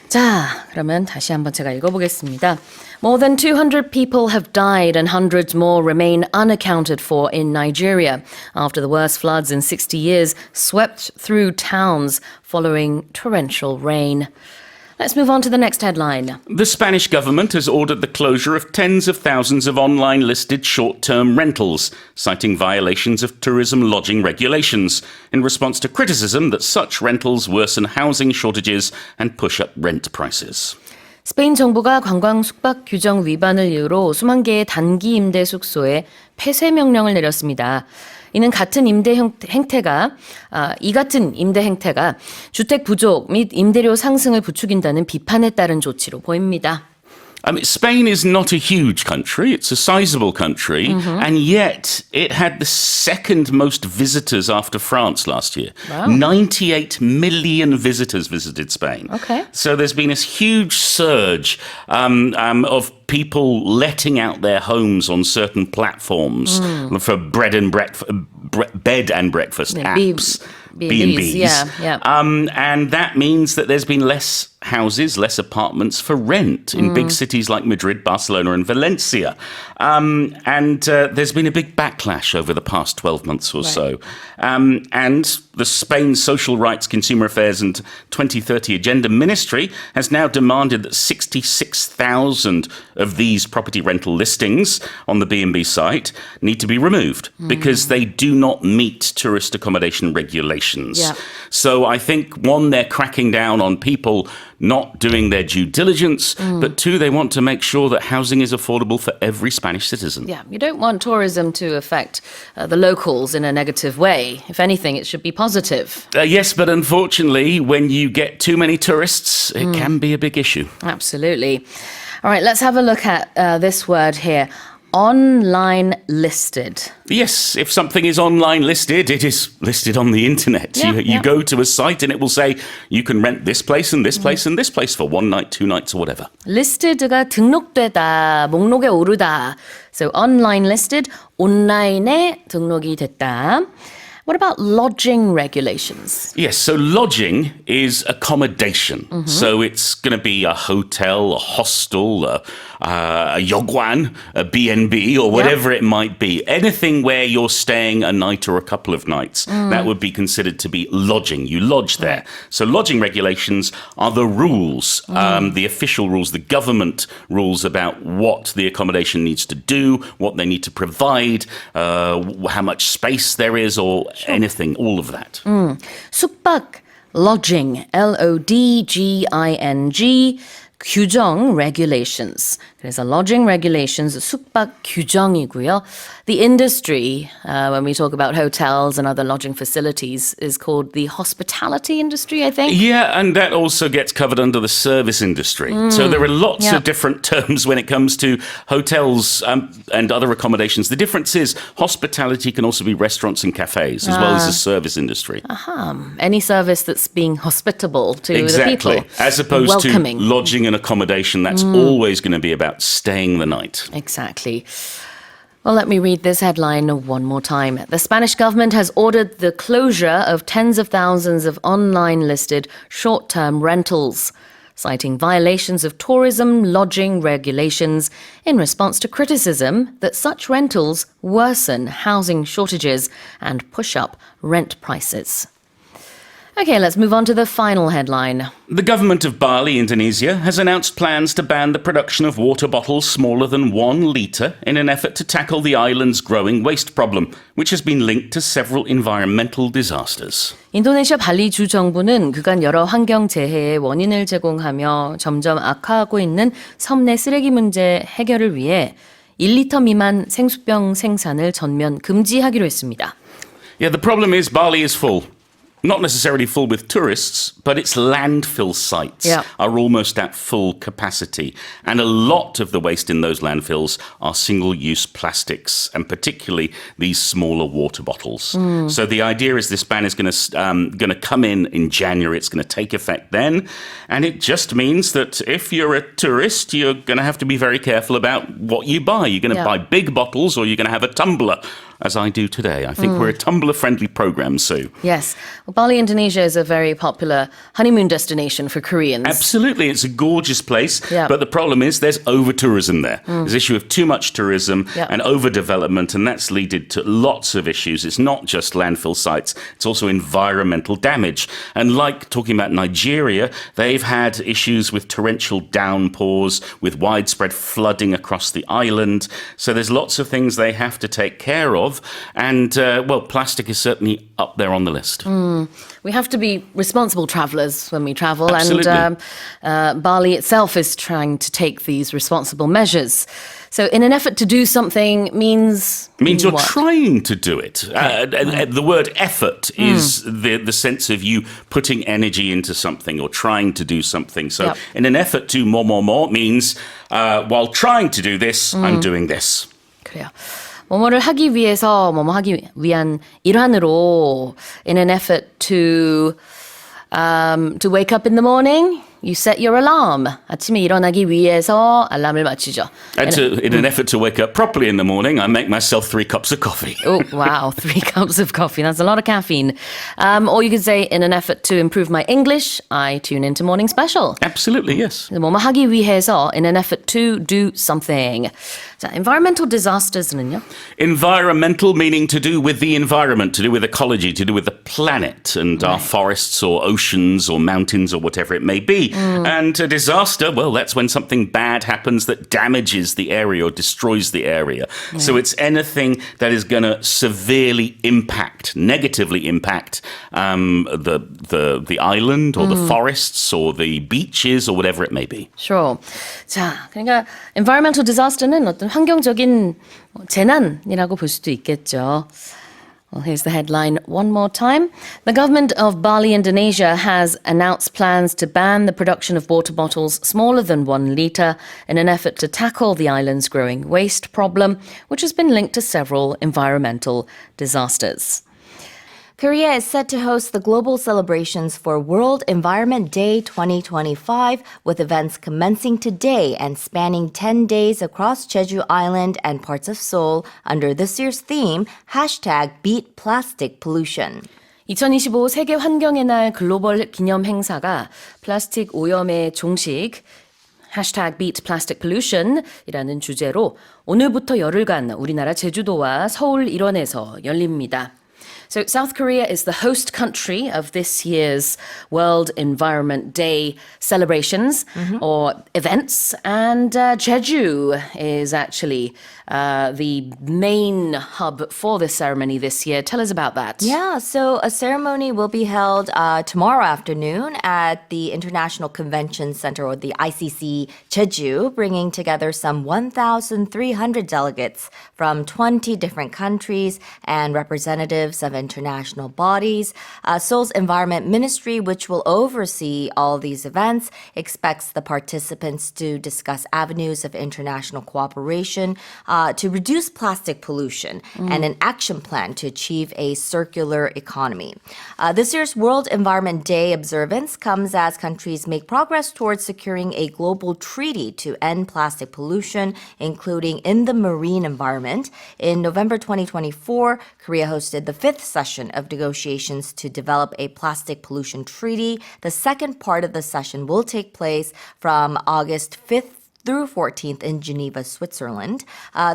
자, 그러면 다시 한번 제가 읽어보겠습니다. More than 200 people have died and hundreds more remain unaccounted for in Nigeria after the worst floods in 60 years swept through towns following torrential rain. Let's move on to the next headline. The Spanish government has ordered the closure of tens of thousands of online listed short-term rentals, citing violations of tourism lodging regulations, in response to criticism that such rentals worsen housing shortages and push up rent prices. 스페인 정부가 관광 숙박 규정 위반을 이유로 수만 개의 단기 임대 숙소에 폐쇄 명령을 내렸습니다. 이는 이 같은 임대 행태가 주택 부족 및 임대료 상승을 부추긴다는 비판에 따른 조치로 보입니다. I mean, Spain is not a huge country. It's a sizable country. And yet it had the second most visitors after France last year. Wow. 98 million visitors visited Spain. Okay. So there's been this huge surge of people letting out their homes on certain platforms for bed and breakfast apps. B&Bs. Yeah. And that means that there's been less houses, less apartments for rent in big cities like Madrid, Barcelona, and Valencia. There's been a big backlash over the past 12 months or so. And the Spain Social Rights, Consumer Affairs and 2030 Agenda Ministry has now demanded that 66,000 of these property rental listings on the B&B site need to be removed because they do not meet tourist accommodation regulations. Yeah. So I think, one, they're cracking down on people not doing their due diligence, but two, they want to make sure that housing is affordable for every Spanish citizen. Yeah, you don't want tourism to affect the locals in a negative way. If anything, it should be positive. Yes, but unfortunately, when you get too many tourists, it can be a big issue. Absolutely. All right, let's have a look at this word here. Online listed. Yes, if something is online listed, it is listed on the internet. You go to a site and it will say, you can rent this place and this place and this place for 1 night, 2 nights or whatever. Listed가 등록되다, 목록에 오르다. So online listed, 온라인에 등록이 됐다. What about lodging regulations? Yes, so lodging is accommodation. So it's going to be a hotel, a hostel, a yogwan, a B&B, or whatever it might be. Anything where you're staying a night or a couple of nights, that would be considered to be lodging. You lodge there. So lodging regulations are the rules, the official rules, the government rules about what the accommodation needs to do, what they need to provide, how much space there is, or anything, all of that. 숙박, lodging, LODGING, 규정, regulations. 그래서 lodging regulations, 숙박 규정이고요. The industry, when we talk about hotels and other lodging facilities, is called the hospitality industry, I think. Yeah, and that also gets covered under the service industry. So there are lots of different terms when it comes to hotels and other accommodations. The difference is hospitality can also be restaurants and cafes as well as the service industry. Any service that's being hospitable to the Exactly. people. As opposed welcoming. to lodging and accommodation, that's always going to be about staying the night. Exactly. Well, let me read this headline one more time. The Spanish government has ordered the closure of tens of thousands of online listed short-term rentals, citing violations of tourism lodging regulations in response to criticism that such rentals worsen housing shortages and push up rent prices. Okay, let's move on to the final headline. The government of Bali, Indonesia, has announced plans to ban the production of water bottles smaller than 1 litre in an effort to tackle the island's growing waste problem, which has been linked to several environmental disasters. 인도네시아 발리 주 정부는 그간 여러 환경 재해의 원인을 제공하며 점점 악화하고 있는 섬 내 쓰레기 문제 해결을 위해 1리터 미만 생수병 생산을 전면 금지하기로 했습니다. Yeah, the problem is Bali is full. Not necessarily full with tourists, but its landfill sites are almost at full capacity. And a lot of the waste in those landfills are single-use plastics, and particularly these smaller water bottles. So the idea is this ban is going to come in January. It's going to take effect then. And it just means that if you're a tourist, you're going to have to be very careful about what you buy. You're going to buy big bottles or you're going to have a tumbler, as I do today. I think we're a tumbler-friendly program, Sue. Yes. Well, Bali, Indonesia is a very popular honeymoon destination for Koreans. Absolutely. It's a gorgeous place. But the problem is there's over-tourism there. There's an issue of too much tourism and overdevelopment, and that's led to lots of issues. It's not just landfill sites. It's also environmental damage. And like talking about Nigeria, they've had issues with torrential downpours, with widespread flooding across the island. So there's lots of things they have to take care of. And, well, plastic is certainly up there on the list. We have to be responsible travelers when we travel. Absolutely. And Bali itself is trying to take these responsible measures. So in an effort to do something means you're what? trying to do it. The word effort is the sense of you putting energy into something or trying to do something. So in an effort to more means while trying to do this, I'm doing this. 그래요. 뭐뭐를 하기 위해서 뭐뭐 하기 위한 일환으로 in an effort to wake up in the morning, you set your alarm. 아침에 일어나기 위해서 알람을 맞추죠. And in an effort to wake up properly in the morning, I make myself 3 cups of coffee. Oh, wow. 3 cups of coffee. That's a lot of caffeine. Or you could say, in an effort to improve my English, I tune into Morning Special. Absolutely, yes. 뭐뭐 하기 위해서, in an effort to do something. 자, environmental disasters는요? Environmental meaning to do with the environment, to do with ecology, to do with the planet and our forests or oceans or mountains or whatever it may be. And a disaster, well, that's when something bad happens that damages the area or destroys the area. So it's anything that is going to severely impact, negatively impact the island or the forests or the beaches or whatever it may be. Sure. 자, 그러니까 environmental disaster는 어떤 환경적인 재난이라고 볼 수도 있겠죠. Well, here's the headline one more time. The government of Bali, Indonesia has announced plans to ban the production of water bottles smaller than 1 litre in an effort to tackle the island's growing waste problem, which has been linked to several environmental disasters. Korea is set to host the global celebrations for World Environment Day 2025, with events commencing today and spanning 10 days across Jeju Island and parts of Seoul under this year's theme, #Beat Plastic Pollution. 2025 세계 환경의 날 글로벌 기념 행사가 플라스틱 오염의 종식 #Beat Plastic Pollution 이라는 주제로 오늘부터 열흘간 우리나라 제주도와 서울 일원에서 열립니다. So South Korea is the host country of this year's World Environment Day celebrations or events. And Jeju is actually the main hub for this ceremony this year. Tell us about that. Yeah, so a ceremony will be held tomorrow afternoon at the International Convention Center, or the ICC Jeju, bringing together some 1,300 delegates from 20 different countries and representatives of international bodies. Seoul's Environment Ministry, which will oversee all these events, expects the participants to discuss avenues of international cooperation to reduce plastic pollution and an action plan to achieve a circular economy. This year's World Environment Day observance comes as countries make progress towards securing a global treaty to end plastic pollution, including in the marine environment. In November 2024, Korea hosted the fifth session of negotiations to develop a plastic pollution treaty. The second part of the session will take place from August 5th through 14th in Geneva, Switzerland.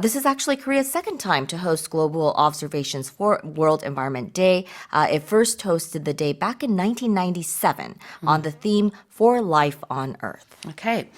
This is actually Korea's second time to host global observations for World Environment Day. It first hosted the day back in 1997 on the theme For Life on Earth. Okay.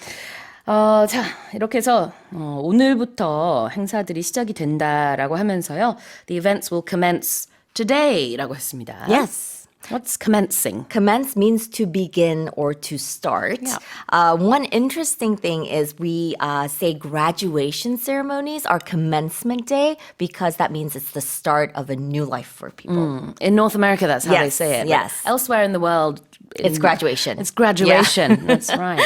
자, 이렇게 해서 오늘부터 행사들이 시작이 된다라고 하면서요. The events will commence today라고 했습니다. Yes. What's commencing? Commence means to begin or to start. Yeah. One interesting thing is we say graduation ceremonies are commencement day because that means it's the start of a new life for people. In North America, that's how they Yes, say it. yes. But elsewhere in the world, It's graduation. It's graduation. That's right.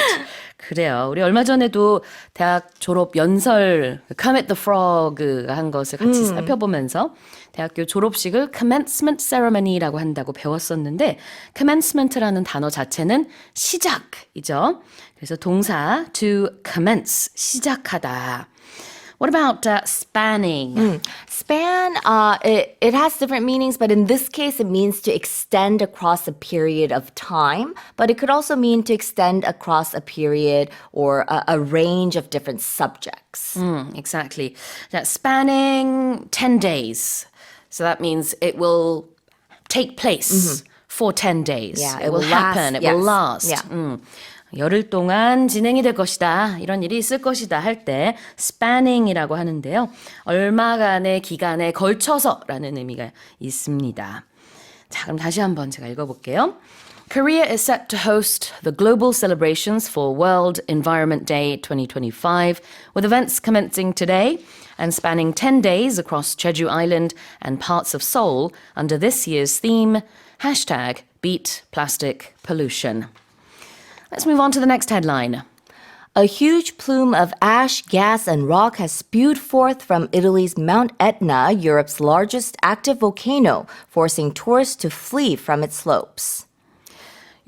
그래요. 우리 얼마 전에도 대학 졸업 연설 Kermit the Frog가 한 것을 같이 살펴보면서 대학교 졸업식을 commencement ceremony라고 한다고 배웠었는데 commencement라는 단어 자체는 시작이죠. 그래서 동사 to commence, 시작하다. What about spanning? Span, it has different meanings, but in this case, it means to extend across a period of time. But it could also mean to extend across a period or a range of different subjects. Exactly. That spanning 10 days. So that means it will take place for 10 days. Yeah, it will happen. last, It will yes. last. Yeah. 열흘 동안 진행이 될 것이다. 이런 일이 있을 것이다 할 때 spanning이라고 하는데요. 얼마간의 기간에 걸쳐서라는 의미가 있습니다. 자, 그럼 다시 한번 제가 읽어볼게요. Korea is set to host the global celebrations for World Environment Day 2025, with events commencing today and spanning 10 days across Jeju Island and parts of Seoul under this year's theme, #Beat Plastic Pollution. Let's move on to the next headline. A huge plume of ash, gas, and rock has spewed forth from Italy's Mount Etna, Europe's largest active volcano, forcing tourists to flee from its slopes.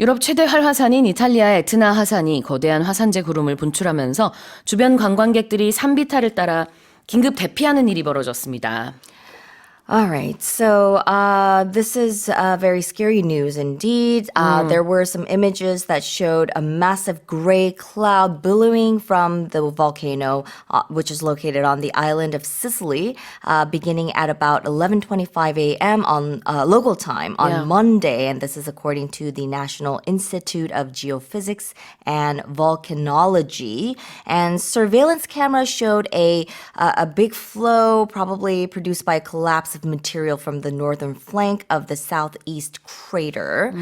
유럽 최대 활화산인 이탈리아의 에트나 화산이 거대한 화산재 구름을 분출하면서 주변 관광객들이 산비탈을 따라 긴급 대피하는 일이 벌어졌습니다. All right, so this is very scary news indeed. There were some images that showed a massive gray cloud billowing from the volcano, which is located on the island of Sicily, beginning at about 11:25 a.m. on local time on Monday, and this is according to the National Institute of Geophysics and Volcanology. And surveillance cameras showed a big flow, probably produced by a collapse of material from the northern flank of the southeast crater.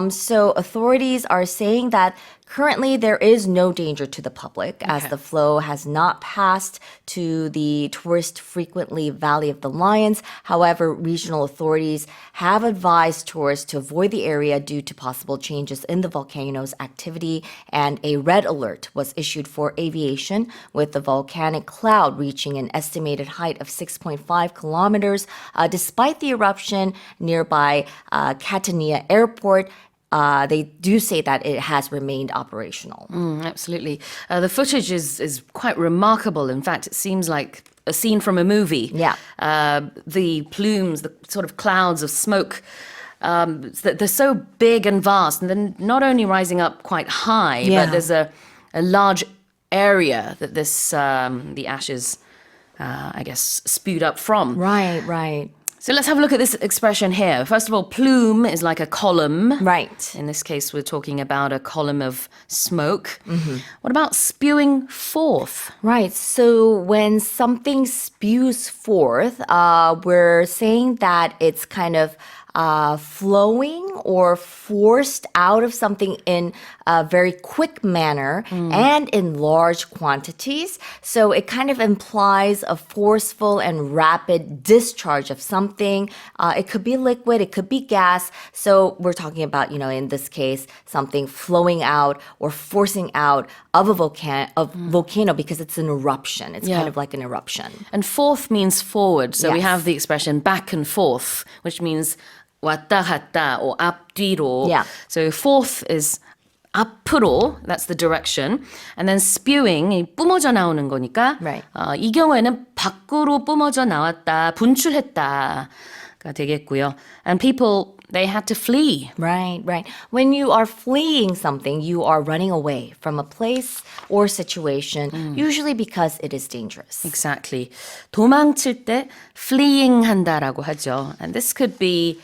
So authorities are saying that currently there is no danger to the public as the flow has not passed to the tourist frequently Valley of the Lions. However, regional authorities have advised tourists to avoid the area due to possible changes in the volcano's activity, and a red alert was issued for aviation, with the volcanic cloud reaching an estimated height of 6.5 kilometers. Despite the eruption nearby Catania Airport, they do say that it has remained operational. Absolutely. The footage is quite remarkable. In fact, it seems like a scene from a movie. Yeah. The plumes, the sort of clouds of smoke, they're so big and vast. And then not only rising up quite high, but there's a large area that the ashes, I guess, spewed up from. Right. So let's have a look at this expression here. First of all, plume is like a column. Right. In this case, we're talking about a column of smoke. What about spewing forth? Right. So when something spews forth, we're saying that it's kind of flowing or forced out of something in a very quick manner and in large quantities. So it kind of implies a forceful and rapid discharge of something. It could be liquid, it could be gas. So we're talking about, in this case, something flowing out or forcing out of a volcano because it's an eruption. It's kind of like an eruption. And forth means forward. So we Yes. have the expression back and forth, which means 왔다 갔다 or 앞뒤로. Yeah. So forth is 앞으로, that's the direction. And then spewing, 이 뿜어져 나오는 거니까 Right. 이 경우에는 밖으로 뿜어져 나왔다, 분출했다가 되겠고요. And people, they had to flee. Right, right. When you are fleeing something, you are running away from a place or situation, usually because it is dangerous. Exactly. 도망칠 때 fleeing 한다라고 하죠. And this could be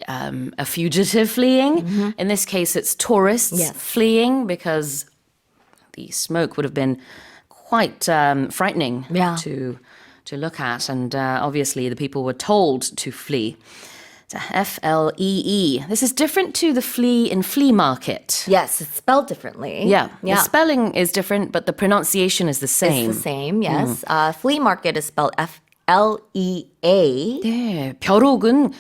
a fugitive fleeing. In this case, it's tourists Yes. fleeing because the smoke would have been quite frightening Yeah. to look at. And obviously, the people were told to flee. So F-L-E-E. This is different to the flee in flea market. Yes, it's spelled differently. Yeah, the spelling is different, but the pronunciation is the same. It's the same, yes. Flea market is spelled F-L-E-A. 네, 벼룩은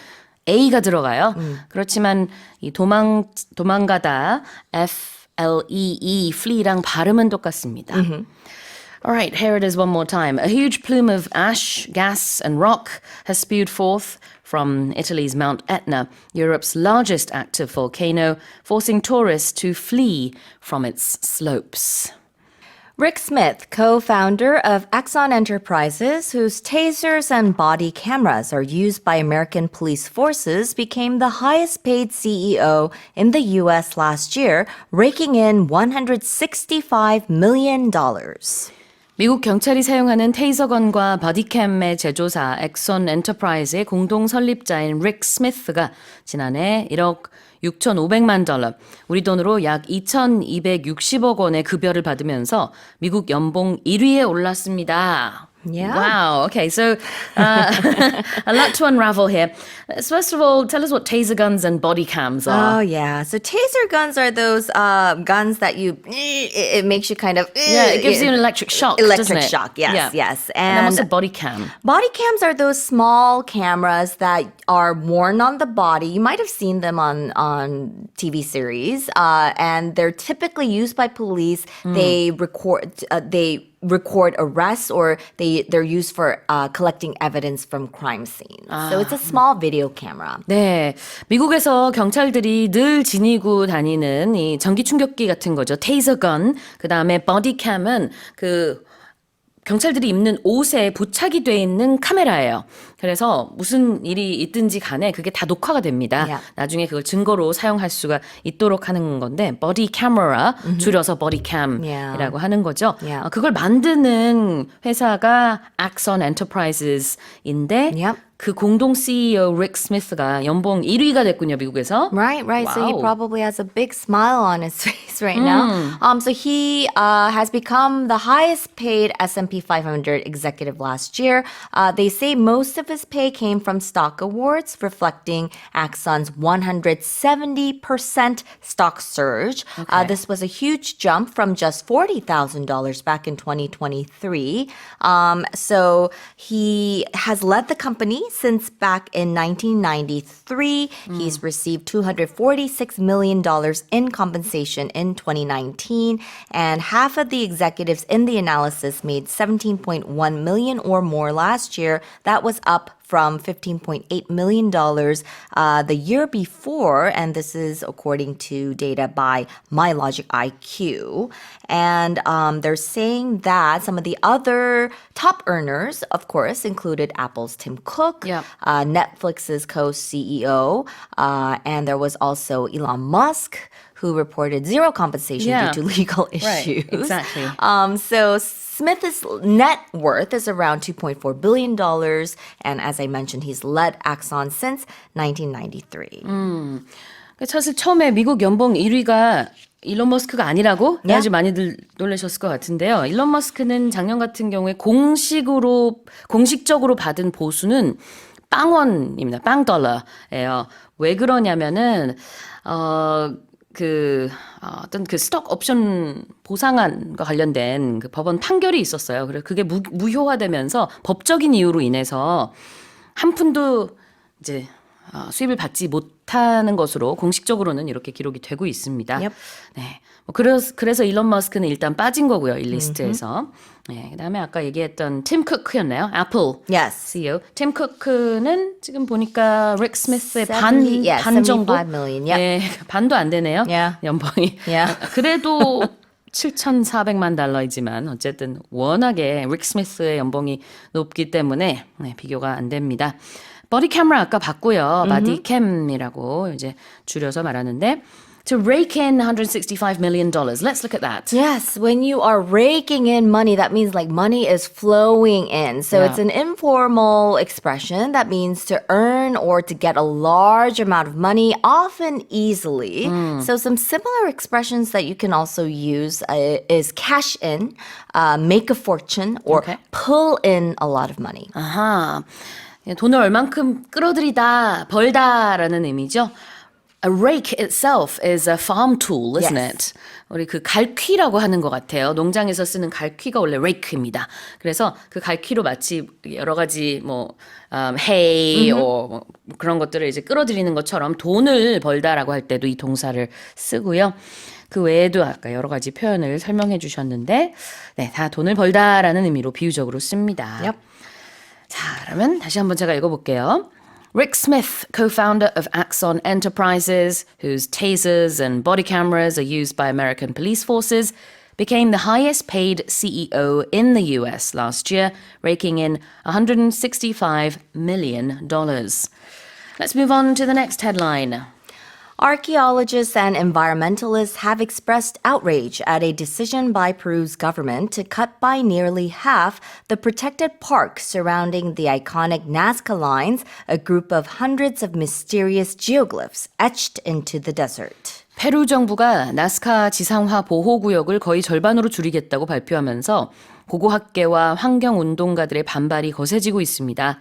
A가 들어가요. 그렇지만 이 도망가다 F-L-E-E, flee랑 발음은 똑같습니다. All right, here it is one more time. A huge plume of ash, gas, and rock has spewed forth from Italy's Mount Etna, Europe's largest active volcano, forcing tourists to flee from its slopes. Rick Smith, co-founder of Axon Enterprises, whose tasers and body cameras are used by American police forces, became the highest-paid CEO in the U.S. last year, raking in $165 million. 미국 경찰이 사용하는 테이저건과 바디캠의 제조사 엑선 엔터프라이즈의 공동 설립자인 릭 스미스가 지난해 1억 6,500만 달러, 우리 돈으로 약 2,260억 원의 급여를 받으면서 미국 연봉 1위에 올랐습니다. Yeah. Wow. Okay. So a lot to unravel here. First of all, tell us what taser guns and body cams are. Oh, yeah. So taser guns are those guns that it makes you kind of... Yeah, it gives you an electric shock, doesn't Electric it? shock, yes, Yeah. yes. And then what's a body cam? Body cams are those small cameras that are worn on the body. You might have seen them on TV series, and they're typically used by police. They record arrests, or they're used for collecting evidence from crime scenes. So it's a small video camera. 네, 미국에서 경찰들이 늘 지니고 다니는 이 전기 충격기 같은 거죠. 테이저건. 그 다음에 버디캠은 그 경찰들이 입는 옷에 부착이 돼 있는 카메라예요. 그래서 무슨 일이 있든지 간에 그게 다 녹화가 됩니다. Yeah. 나중에 그걸 증거로 사용할 수가 있도록 하는 건데 body camera, 줄여서 bodycam이라고 하는 거죠. Yeah. 그걸 만드는 회사가 Axon Enterprises인데 Yep. 그 공동 CEO 릭 스미스가 연봉 1위가 됐군요, 미국에서. Right. So he Wow. probably has a big smile on his face right now. So he has become the highest paid S&P 500 executive last year. They say most of his pay came from stock awards, reflecting Axon's 170% stock surge. This was a huge jump from just $40,000 back in 2023. So he has led the company since back in 1993. He's received $246 million in compensation in 2019, and half of the executives in the analysis made $17.1 million or more last year. That was up from $15.8 million the year before, and this is according to data by MyLogic IQ. And they're saying that some of the other top earners, of course, included Apple's Tim Cook, Yeah. Netflix's co-CEO, and there was also Elon Musk, who reported zero compensation due to legal issues. Right, exactly. So Smith's net worth is around $2.4 billion. And as I mentioned, he's led Axon since 1993. 사실 처음에 미국 연봉 1위가 일론 머스크가 아니라고 아주 많이들 놀라셨을 것 같은데요. 일론 머스크는 작년 같은 경우에 공식적으로 받은 보수는 빵원입니다. $0.예요. 왜 그러냐면은 어떤 그 스톡 옵션 보상안과 관련된 그 법원 판결이 있었어요. 그래서 그게 무효화되면서 법적인 이유로 인해서 한 푼도 이제 수입을 받지 못하는 것으로 공식적으로는 이렇게 기록이 되고 있습니다. Yep. 네. 그래서 일론 머스크는 일단 빠진 거고요. 이 리스트에서. 네, 그다음에 아까 얘기했던 팀 쿠크였나요? 애플 Yes. CEO. 팀 쿠크는 지금 보니까 릭 스미스의 70, yeah, 반 정도? 75 million. Yep. 네, 반도 안 되네요. Yeah. 연봉이. Yeah. 그래도 $7,400만 달러이지만 어쨌든 워낙에 릭 스미스의 연봉이 높기 때문에 비교가 안 됩니다. 버디 캠era 아까 봤고요. 바디캠이라고 이제 줄여서 말하는데 to rake in $165 million. Let's look at that. Yes, when you are raking in money, that means like money is flowing in. So it's an informal expression that means to earn or to get a large amount of money, often easily. So some similar expressions that you can also use is cash in, make a fortune, or pull in a lot of money. 아하. 돈을 얼만큼 끌어들이다, 벌다라는 의미죠. A rake itself is a farm tool, isn't it? 우리 그 갈퀴라고 하는 것 같아요. 농장에서 쓰는 갈퀴가 원래 rake입니다. 그래서 그 갈퀴로 마치 여러 가지 hay, 뭐 그런 것들을 이제 끌어들이는 것처럼 돈을 벌다라고 할 때도 이 동사를 쓰고요. 그 외에도 아까 여러 가지 표현을 설명해 주셨는데, 네, 다 돈을 벌다라는 의미로 비유적으로 씁니다. Yep. 자, 그러면 다시 한번 제가 읽어볼게요. Rick Smith, co-founder of Axon Enterprises, whose tasers and body cameras are used by American police forces, became the highest paid CEO in the US last year, raking in $165 million. Let's move on to the next headline. Archaeologists and environmentalists have expressed outrage at a decision by Peru's government to cut by nearly half the protected park surrounding the iconic Nazca lines, a group of hundreds of mysterious geoglyphs etched into the desert. 페루 정부가 나스카 지상화 보호구역을 거의 절반으로 줄이겠다고 발표하면서 고고학계와 환경운동가들의 반발이 거세지고 있습니다.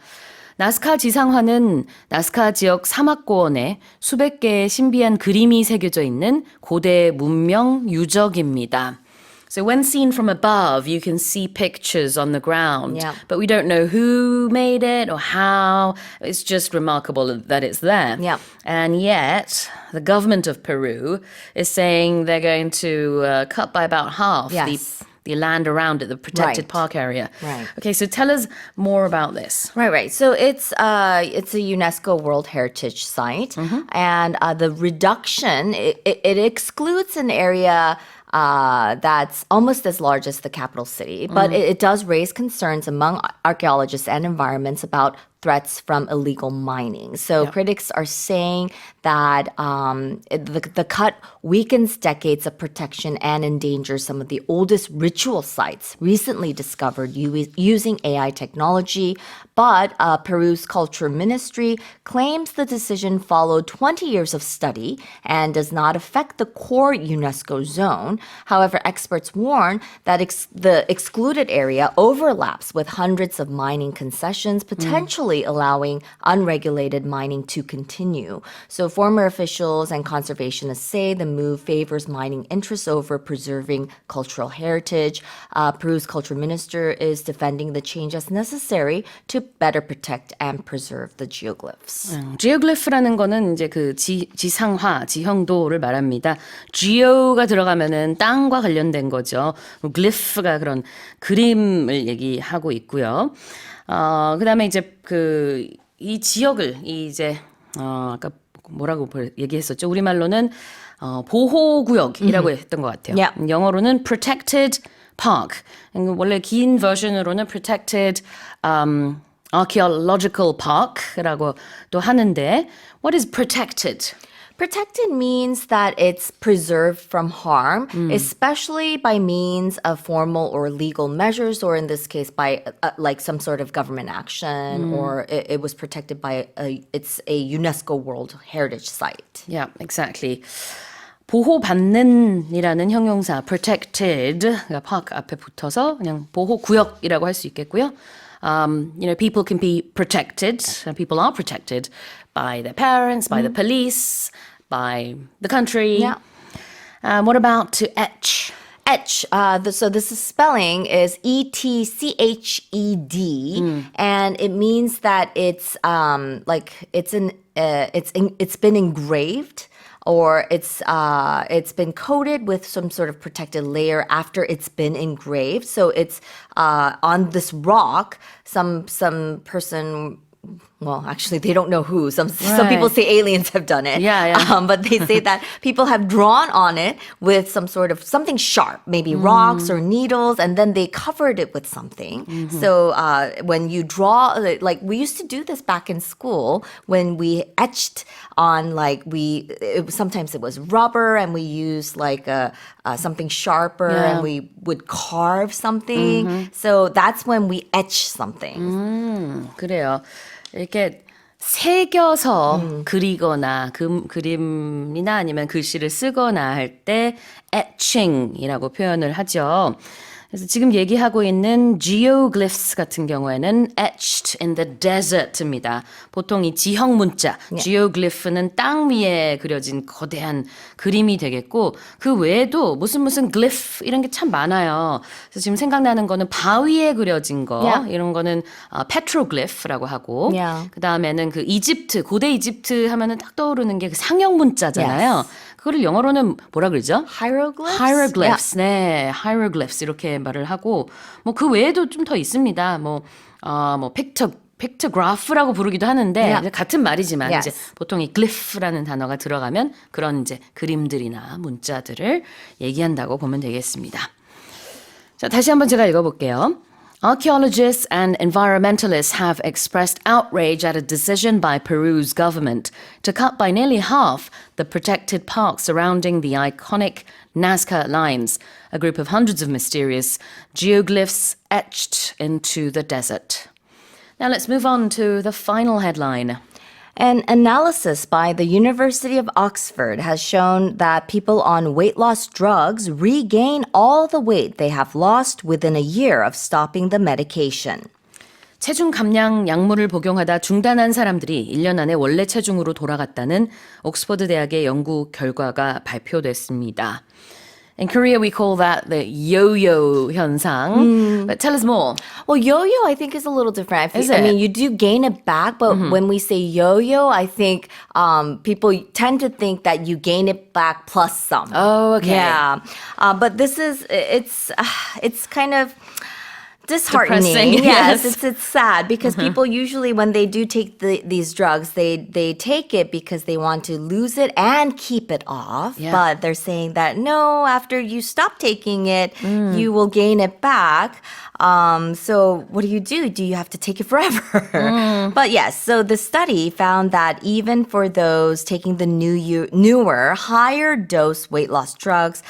나스카 지상화는 나스카 지역 사막고원에 수백 개의 신비한 그림이 새겨져 있는 고대 문명 유적입니다. So when seen from above, you can see pictures on the ground, but we don't know who made it or how. It's just remarkable that it's there. And yet, the government of Peru is saying they're going to cut by about half the land around it, the protected park area. Right. Okay, so tell us more about this. Right. So it's a UNESCO World Heritage Site, and the reduction, it excludes an area that's almost as large as the capital city, but it does raise concerns among archaeologists and environments about threats from illegal mining. So critics are saying that the cut weakens decades of protection and endangers some of the oldest ritual sites recently discovered using AI technology. But Peru's culture ministry claims the decision followed 20 years of study and does not affect the core UNESCO zone. However, experts warn that the excluded area overlaps with hundreds of mining concessions, potentially allowing unregulated mining to continue. So former officials and conservationists say the move favors mining interests over preserving cultural heritage. Peru's culture minister is defending the change as necessary to better protect and preserve the geoglyphs. geoglyph라는 거는 이제 그 지상화, 지형도를 말합니다. geo가 들어가면은 땅과 관련된 거죠. glyph가 그런 그림을 얘기하고 있고요. 그다음에 이제 이 지역을 이제 아까 뭐라고 얘기했었죠? 우리말로는 보호구역이라고 했던 것 같아요. 영어로는 protected park. 원래 긴 버전으로는 protected archaeological park라고 또 하는데 what is protected? Protected means that it's preserved from harm, especially by means of formal or legal measures, or in this case, by like some sort of government action, or it was protected by it's a UNESCO World Heritage Site. Yeah, exactly. 보호받는이라는 형용사 protected가 park 앞에 붙어서 그냥 보호구역이라고 할 수 있겠고요. People can be protected. People are protected by their parents, by the police, by the country. Yeah. What about to etch? Etch. So this is spelling is etched, and it means that it's it's been engraved. Or it's been coated with some sort of protected layer after it's been engraved. So it's on this rock. Some person. Well, actually, they don't know who. Some people say aliens have done it. Yeah. But they say that people have drawn on it with some sort of something sharp, maybe rocks or needles, and then they covered it with something. So when you draw, like we used to do this back in school when we etched on sometimes it was rubber and we used like something sharper and we would carve something. So that's when we etch something. 그래요. 이렇게 새겨서 그리거나 그림이나 아니면 글씨를 쓰거나 할 때 etching이라고 표현을 하죠. 그래서 지금 얘기하고 있는 geoglyphs 같은 경우에는 etched in the desert입니다. 보통 이 지형 문자, geoglyph는 땅 위에 그려진 거대한 그림이 되겠고 그 외에도 무슨 glyph 이런 게 참 많아요. 그래서 지금 생각나는 거는 바위에 그려진 거 이런 거는 petroglyph라고 하고 그 다음에는 그 이집트 고대 이집트 하면은 딱 떠오르는 게 그 상형 문자잖아요. 그거를 영어로는 뭐라 그러죠? Hieroglyphs? Hieroglyphs. 네, hieroglyphs 이렇게 말을 하고 뭐 그 외에도 좀 더 있습니다. pictograph라고 부르기도 하는데 같은 말이지만 이제 보통 이 glyph라는 단어가 들어가면 그런 이제 그림들이나 문자들을 얘기한다고 보면 되겠습니다. 자, 다시 한번 제가 읽어볼게요. Archaeologists and environmentalists have expressed outrage at a decision by Peru's government to cut by nearly half the protected park surrounding the iconic Nazca lines, a group of hundreds of mysterious geoglyphs etched into the desert. Now let's move on to the final headline. An analysis by the University of Oxford has shown that people on weight loss drugs regain all the weight they have lost within a year of stopping the medication. 체중 감량 약물을 복용하다 중단한 사람들이 1년 안에 원래 체중으로 돌아갔다는 옥스퍼드 대학의 연구 결과가 발표됐습니다. In Korea, we call that the yo-yo 현상. But tell us more. Well, yo-yo, I think, is a little different. Is I it? mean, you do gain it back, but when we say yo-yo, I think people tend to think that you gain it back plus some. Oh, okay. Yeah. But this is, it's kind of disheartening. Depressing, Yes, yes. it's sad because people usually, when they do take these drugs, they take it because they want to lose it and keep it off. Yeah. But they're saying that no, after you stop taking it, you will gain it back. So what do? Do you have to take it forever? But yes, so the study found that even for those taking the newer, higher dose weight loss drugs,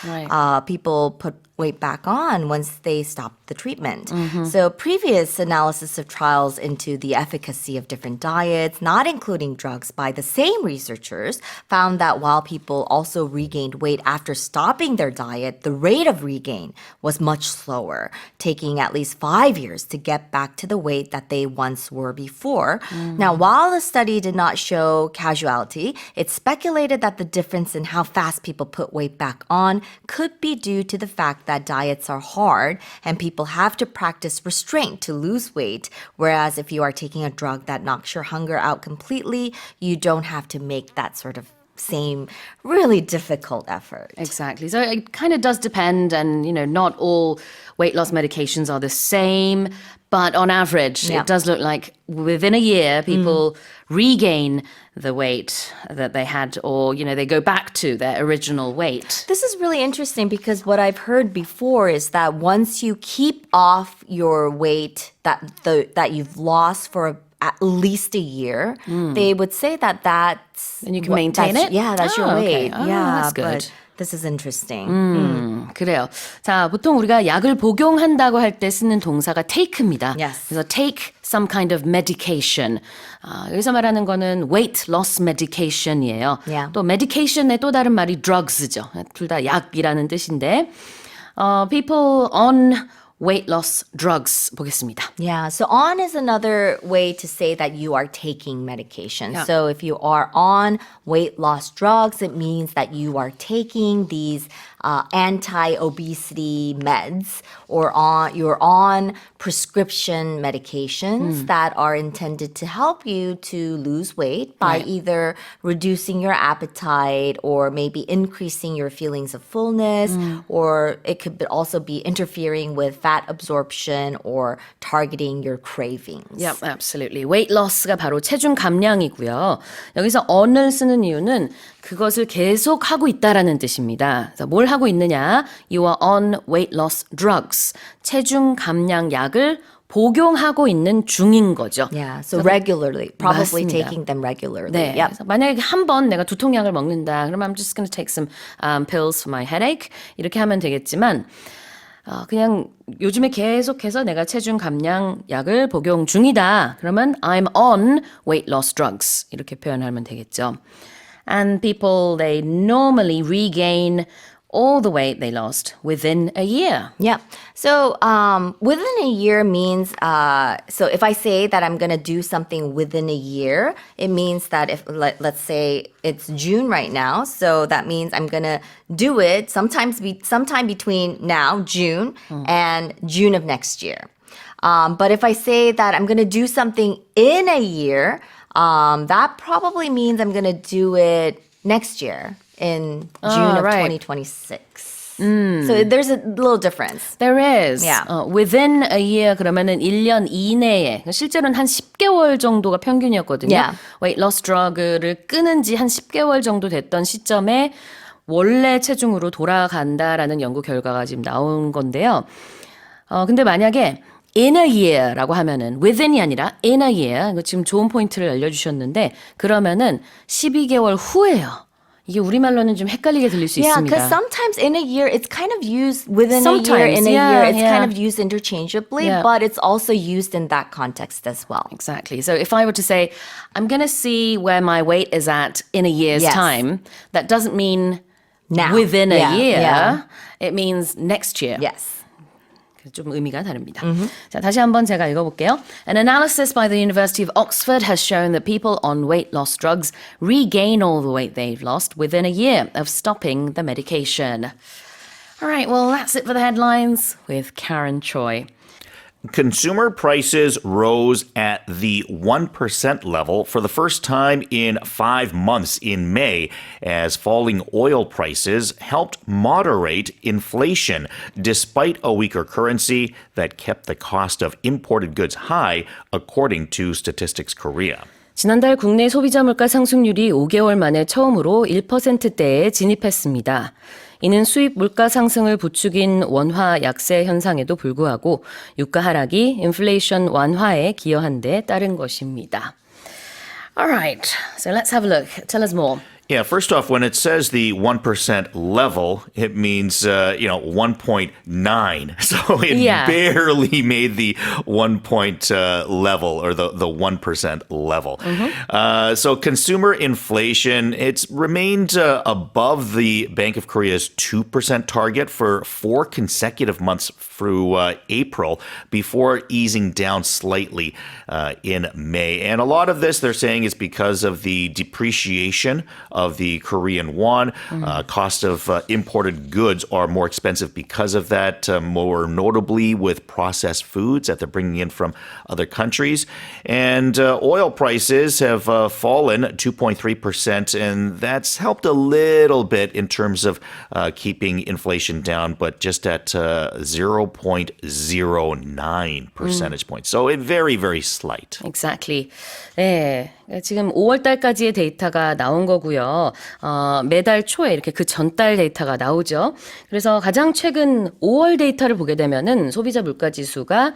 people put weight back on once they stop the treatment. So previous analysis of trials into the efficacy of different diets, not including drugs by the same researchers, found that while people also regained weight after stopping their diet, the rate of regain was much slower, taking at least 5 years to get back to the weight that they once were before. Now, while the study did not show causality, it speculated that the difference in how fast people put weight back on could be due to the fact that diets are hard and people have to practice restraint to lose weight, whereas if you are taking a drug that knocks your hunger out completely, you don't have to make that sort of same really difficult effort. Exactly. So it kind of does depend, and not all weight loss medications are the same. But on average, Yeah. it does look like within a year, people regain the weight that they had, or, they go back to their original weight. This is really interesting because what I've heard before is that once you keep off your weight that you've lost for at least a year, they would say that's... And you can maintain it? Yeah, that's your okay. weight. Oh, yeah, that's good. but this is interesting. 그래요. 자, 보통 우리가 약을 복용한다고 할 때 쓰는 동사가 take입니다. Yes. 그래서 take some kind of medication. 여기서 말하는 거는 weight loss medication이에요. Yeah. 또 medication의 또 다른 말이 drugs죠. 둘 다 약이라는 뜻인데 people on weight loss drugs 보겠습니다. Yeah, so on is another way to say that you are taking medication. Yeah. So if you are on weight loss drugs, it means that you are taking these anti-obesity meds or you're on prescription medications that are intended to help you to lose weight by either reducing your appetite or maybe increasing your feelings of fullness, or it could also be interfering with fat absorption or targeting your cravings. Yep, absolutely. weight loss가 바로 체중 감량이고요. 여기서 on을 쓰는 이유는 그것을 계속 하고 있다라는 뜻입니다. 그래서 뭘 하고 있느냐? You are on weight loss drugs. 체중 감량 약을 복용하고 있는 중인 거죠. Yeah, so regularly, probably 맞습니다. taking them regularly. 네. Yep. 그래서 만약에 한 번 내가 두통약을 먹는다. 그러면 I'm just going to take some pills for my headache. 이렇게 하면 되겠지만 그냥 요즘에 계속해서 내가 체중 감량 약을 복용 중이다. 그러면 I'm on weight loss drugs. 이렇게 표현하면 되겠죠. And people, they normally regain all the weight they lost within a year. Yeah. So within a year means, so if I say that I'm going to do something within a year, it means that if, let's say it's June right now, so that means I'm going to do it sometime between now, June, and June of next year. But if I say that I'm going to do something in a year, that probably means I'm going to do it next year in June of right. 2026. So there's a little difference. There is. Yeah. Within a year 그러면은 1년 이내에 실제로는 한 10개월 정도가 평균이었거든요. Yeah. weight loss drug를 끊은 지 한 10개월 정도 됐던 시점에 원래 체중으로 돌아간다라는 연구 결과가 지금 나온 건데요. 근데 만약에 in a year라고 하면은 within이 아니라 in a year, 이거 지금 좋은 포인트를 알려주셨는데 그러면은 12개월 후예요. 이게 우리말로는 좀 헷갈리게 들릴 수 Yeah, 있습니다. because sometimes in a year, it's kind of used within a year. Sometimes, In a yeah, year, it's yeah. kind of used interchangeably, Yeah. but it's also used in that context as well. Exactly. So if I were to say, I'm going to see where my weight is at in a year's Yes. time, that doesn't mean Now. within a Yeah, year. yeah. It means next year. Yes. 좀 의미가 다릅니다. 자, 다시 한번 제가 읽어볼게요. An analysis by the University of Oxford has shown that people on weight loss drugs regain all the weight they've lost within a year of stopping the medication. All right, well, that's it for the headlines with Karen Choi. Consumer prices rose at the 1% level for the first time in 5 months in May as falling oil prices helped moderate inflation despite a weaker currency that kept the cost of imported goods high, according to Statistics Korea. 지난달 국내 소비자 물가 상승률이 5개월 만에 처음으로 1%대에 진입했습니다. 이는 수입 물가 상승을 부추긴 원화 약세 현상에도 불구하고 유가 하락이 인플레이션 완화에 기여한 데 따른 것입니다. Alright, so let's have a look. Tell us more. Yeah, first off, when it says the 1% level, it means, 1.9. So it Yeah. barely made the 1 level or the 1% level. So consumer inflation, it's remained above the Bank of Korea's 2% target for 4 consecutive months through April before easing down slightly in May. And a lot of this, they're saying, is because of the depreciation of the Korean won. Cost of imported goods are more expensive because of that, more notably with processed foods that they're bringing in from other countries. And oil prices have fallen 2.3%, and that's helped a little bit in terms of keeping inflation down, but just at 0.09 percentage points. So it very, very slight. Exactly. 네, 지금 5월 달까지의 데이터가 나온 거고요. 매달 초에 이렇게 그 전달 데이터가 나오죠. 그래서 가장 최근 5월 데이터를 보게 되면은 소비자 물가 지수가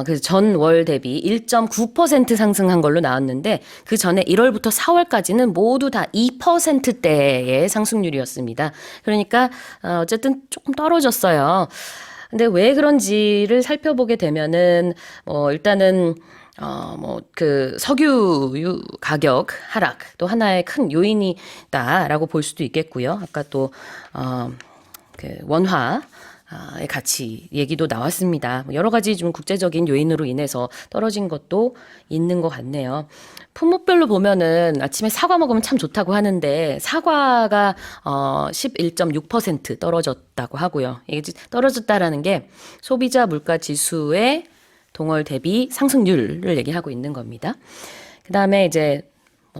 그 전월 대비 1.9% 상승한 걸로 나왔는데 그 전에 1월부터 4월까지는 모두 다 2%대의 상승률이었습니다. 그러니까 어쨌든 조금 떨어졌어요. 근데 왜 그런지를 살펴보게 되면은 일단은 그 석유 가격 하락 또 하나의 큰 요인이다라고 볼 수도 있겠고요. 아까 또 그 원화의 가치 얘기도 나왔습니다. 여러 가지 좀 국제적인 요인으로 인해서 떨어진 것도 있는 것 같네요. 품목별로 보면은 아침에 사과 먹으면 참 좋다고 하는데 사과가 11.6% 떨어졌다고 하고요. 이게 떨어졌다라는 게 소비자 물가 지수의 동월 대비 상승률을 얘기하고 있는 겁니다. 그 다음에 이제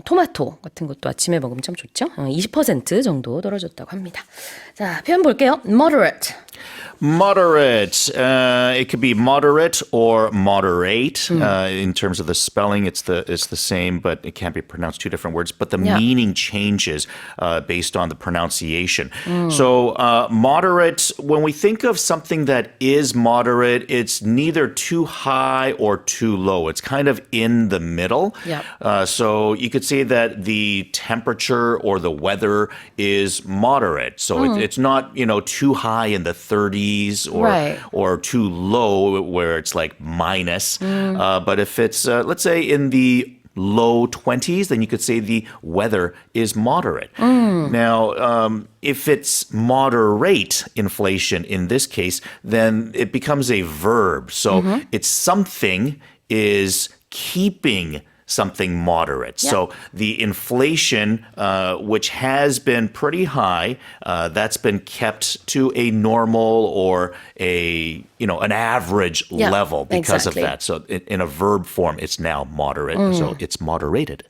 토마토 같은 것도 아침에 먹으면 참 좋죠. 20% 정도 떨어졌다고 합니다. 자, 표현 볼게요. Moderate. Moderate. It could be moderate or moderate. In terms of the spelling, it's the same, but it can't be pronounced two different words. But the meaning changes based on the pronunciation. So moderate, when we think of something that is moderate, it's neither too high or too low. It's kind of in the middle. So you could say that the temperature or the weather is moderate. So it's not, too high in the 30s or too low where it's like minus. But if it's, let's say, in the low 20s, then you could say the weather is moderate. Now, if it's moderate inflation in this case, then it becomes a verb. So it's something is keeping something moderate. So the inflation, which has been pretty high, that's been kept to a normal or an average level because of that. So in a verb form, it's now moderate. So it's moderated.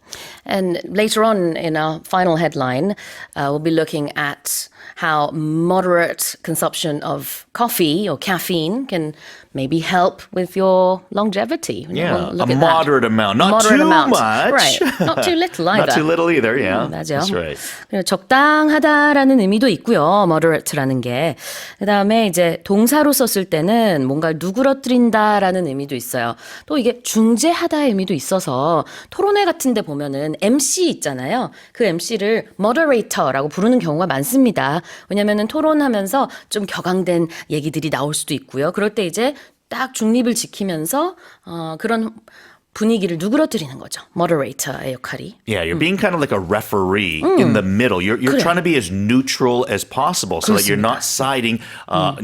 And later on in our final headline, we'll be looking at how moderate consumption of coffee or caffeine can maybe help with your longevity. Yeah, we'll look a at moderate amount. Not too much. Right. Not too little either. Not too little either, yeah. 맞아요. That's right. 적당하다라는 의미도 있고요. moderate라는 게. 그다음에 이제 동사로 썼을 때는 뭔가 누그러뜨린다라는 의미도 있어요. 또 이게 중재하다의 의미도 있어서 토론회 같은 데 보면은 MC 있잖아요. 그 MC를 moderator라고 부르는 경우가 많습니다. 왜냐면은 토론하면서 좀 격앙된 얘기들이 나올 수도 있고요. 그럴 때 이제 딱 중립을 지키면서 그런 분위기를 누그러뜨리는 거죠. moderator의 역할이. Yeah, you're being kind of like a referee in the middle. You're trying to be as neutral as possible so that you're not siding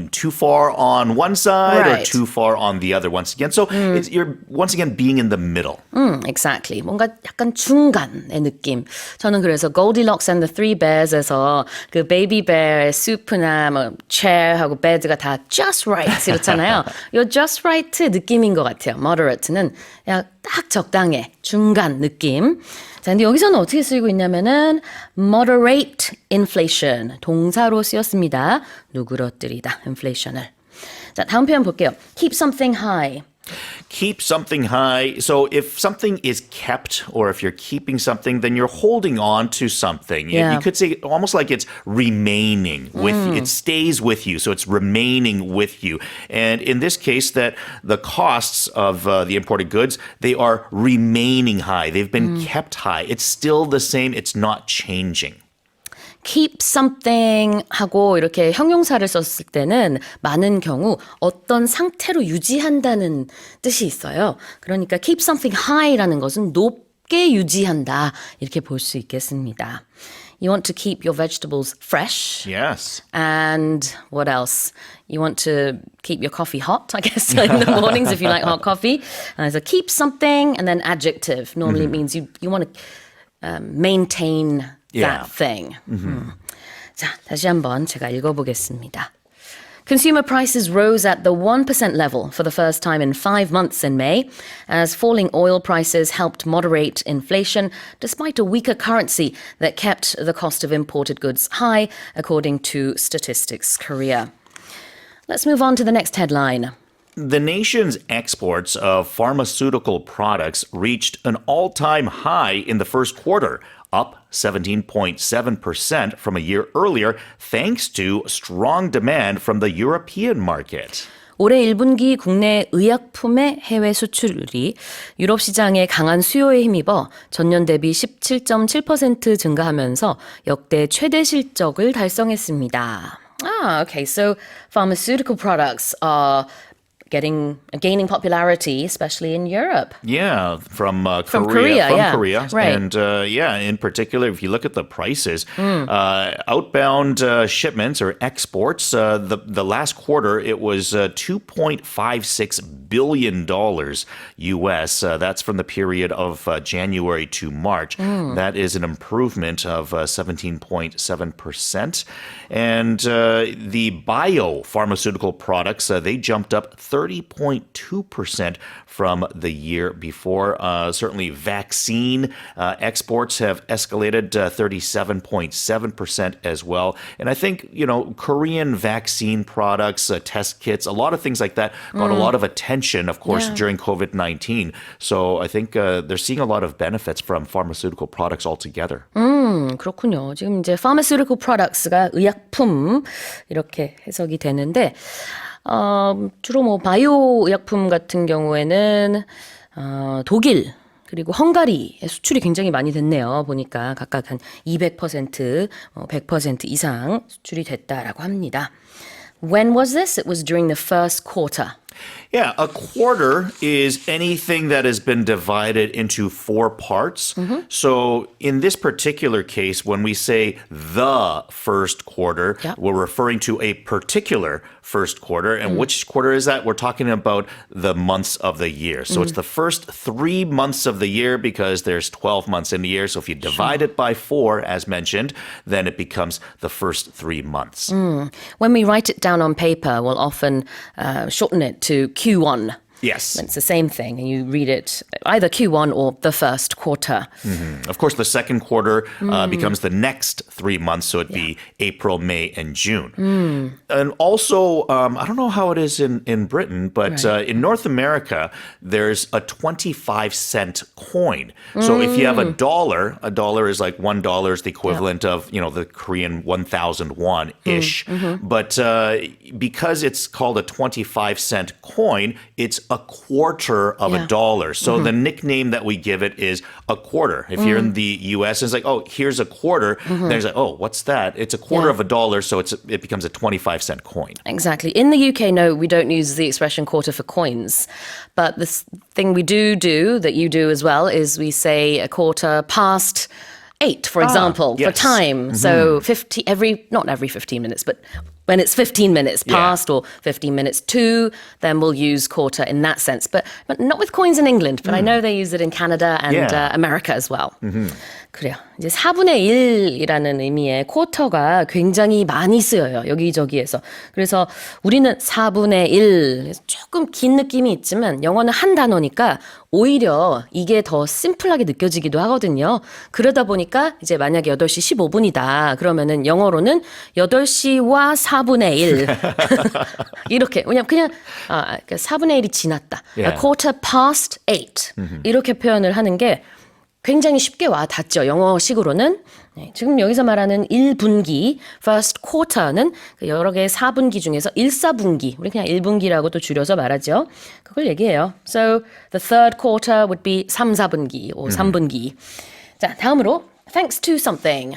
too far on one side or too far on the other once again. So you're once again being in the middle. Exactly. 뭔가 약간 중간의 느낌. 저는 그래서 Goldilocks and the Three Bears에서 그 베이비 베어의 수프나 뭐 chair하고 bed가 다 just right 이렇잖아요. 이 just right 느낌인 것 같아요. moderate는 딱 적당해. 중간 느낌. 자, 근데 여기서는 어떻게 쓰이고 있냐면은 moderate inflation. 동사로 쓰였습니다. 누그러뜨리다. inflation을. 자, 다음 표현 볼게요. keep something high. Keep something high. So if something is kept or if you're keeping something, then you're holding on to something. Yeah. You could say almost like it's remaining with you. It stays with you. So it's remaining with you. And in this case, that the costs of the imported goods, they are remaining high. They've been kept high. It's still the same. It's not changing. keep something 하고 이렇게 형용사를 썼을 때는 많은 경우 어떤 상태로 유지한다는 뜻이 있어요. 그러니까 keep something high라는 것은 높게 유지한다 이렇게 볼 수 있겠습니다. You want to keep your vegetables fresh. Yes. And what else? You want to keep your coffee hot, I guess, in the mornings if you like hot coffee. So keep something and then adjective. Normally it means you want to maintain Yeah. that thing. 자, 다시 한번 제가 읽어보겠습니다. Consumer prices rose at the 1% level for the first time in 5 months in May, as falling oil prices helped moderate inflation despite a weaker currency that kept the cost of imported goods high, according to Statistics Korea. Let's move on to the next headline. The nation's exports of pharmaceutical products reached an all-time high in the first quarter, up 17.7% from a year earlier, thanks to strong demand from the European market. 올해 1분기 국내 의약품의 해외 수출이 유럽 시장의 강한 수요에 힘입어 전년 대비 17.7% 증가하면서 역대 최대 실적을 달성했습니다. Okay, so pharmaceutical products are gaining popularity, especially in Europe. Yeah, from Korea, yeah. Korea. Right. And in particular, if you look at the prices, outbound shipments or exports, the last quarter, it was $2.56 billion US. That's from the period of January to March. That is an improvement of 17.7%. And the biopharmaceutical products, they jumped up 30.2% from the year before. Certainly vaccine exports have escalated 37.7% as well. And I think, Korean vaccine products, test kits, a lot of things like that got a lot of attention, of course, during COVID-19. So I think they're seeing a lot of benefits from pharmaceutical products altogether. 그렇군요. 지금 이제 pharmaceutical products가 의약품 이렇게 해석이 되는데 주로 뭐 바이오 의약품 같은 경우에는 독일 그리고 헝가리의 수출이 굉장히 많이 됐네요. 보니까 각각 한 200%, 100% 이상 수출이 됐다라고 합니다. When was this? It was during the first quarter. Yeah, a quarter is anything that has been divided into 4 parts. So in this particular case, when we say the first quarter, we're referring to a particular first quarter. And which quarter is that? We're talking about the months of the year. So it's the first 3 months of the year because there's 12 months in the year. So if you divide it by 4, as mentioned, then it becomes the first 3 months. When we write it down on paper, we'll often shorten it to Q1. Yes. It's the same thing, and you read it either Q1 or the first quarter. Of course, the second quarter becomes the next 3 months, so it'd be April, May, and June. And also, I don't know how it is in Britain, but in North America, there's a 25-cent coin. So if you have a dollar is like $1 is the equivalent of, the Korean 1,000 won-ish. But because it's called a 25-cent coin, it's a quarter of a dollar. So the nickname that we give it is a quarter. If you're in the US, it's like, oh, here's a quarter. Then it's like, oh, what's that? It's a quarter of a dollar, so it becomes a 25-cent coin. Exactly. In the UK, no, we don't use the expression quarter for coins. But the thing we do that you do as well, is we say a quarter past 8, for example, for time. So not every 15 minutes, but when it's 15 minutes past or 15 minutes to, then we'll use quarter in that sense. But not with coins in England, but I know they use it in Canada and America as well. 그래요. 이제 4분의 1이라는 의미의 쿼터가 굉장히 많이 쓰여요. 여기저기에서. 그래서 우리는 4분의 1, 조금 긴 느낌이 있지만 영어는 한 단어니까 오히려 이게 더 심플하게 느껴지기도 하거든요. 그러다 보니까 이제 만약에 8시 15분이다. 그러면은 영어로는 8시와 4분의 1. 이렇게. 왜냐면 그냥 4분의 1이 지났다. A quarter past 8. 이렇게 표현을 하는 게 굉장히 쉽게 와 닿죠. 영어식으로는. 네, 지금 여기서 말하는 1분기, first quarter는 여러 개의 4분기 중에서 1/4분기, 우리 그냥 1분기라고 또 줄여서 말하죠. 그걸 얘기해요. So the third quarter would be 3/4분기, or 3분기. 자, 다음으로 thanks to something.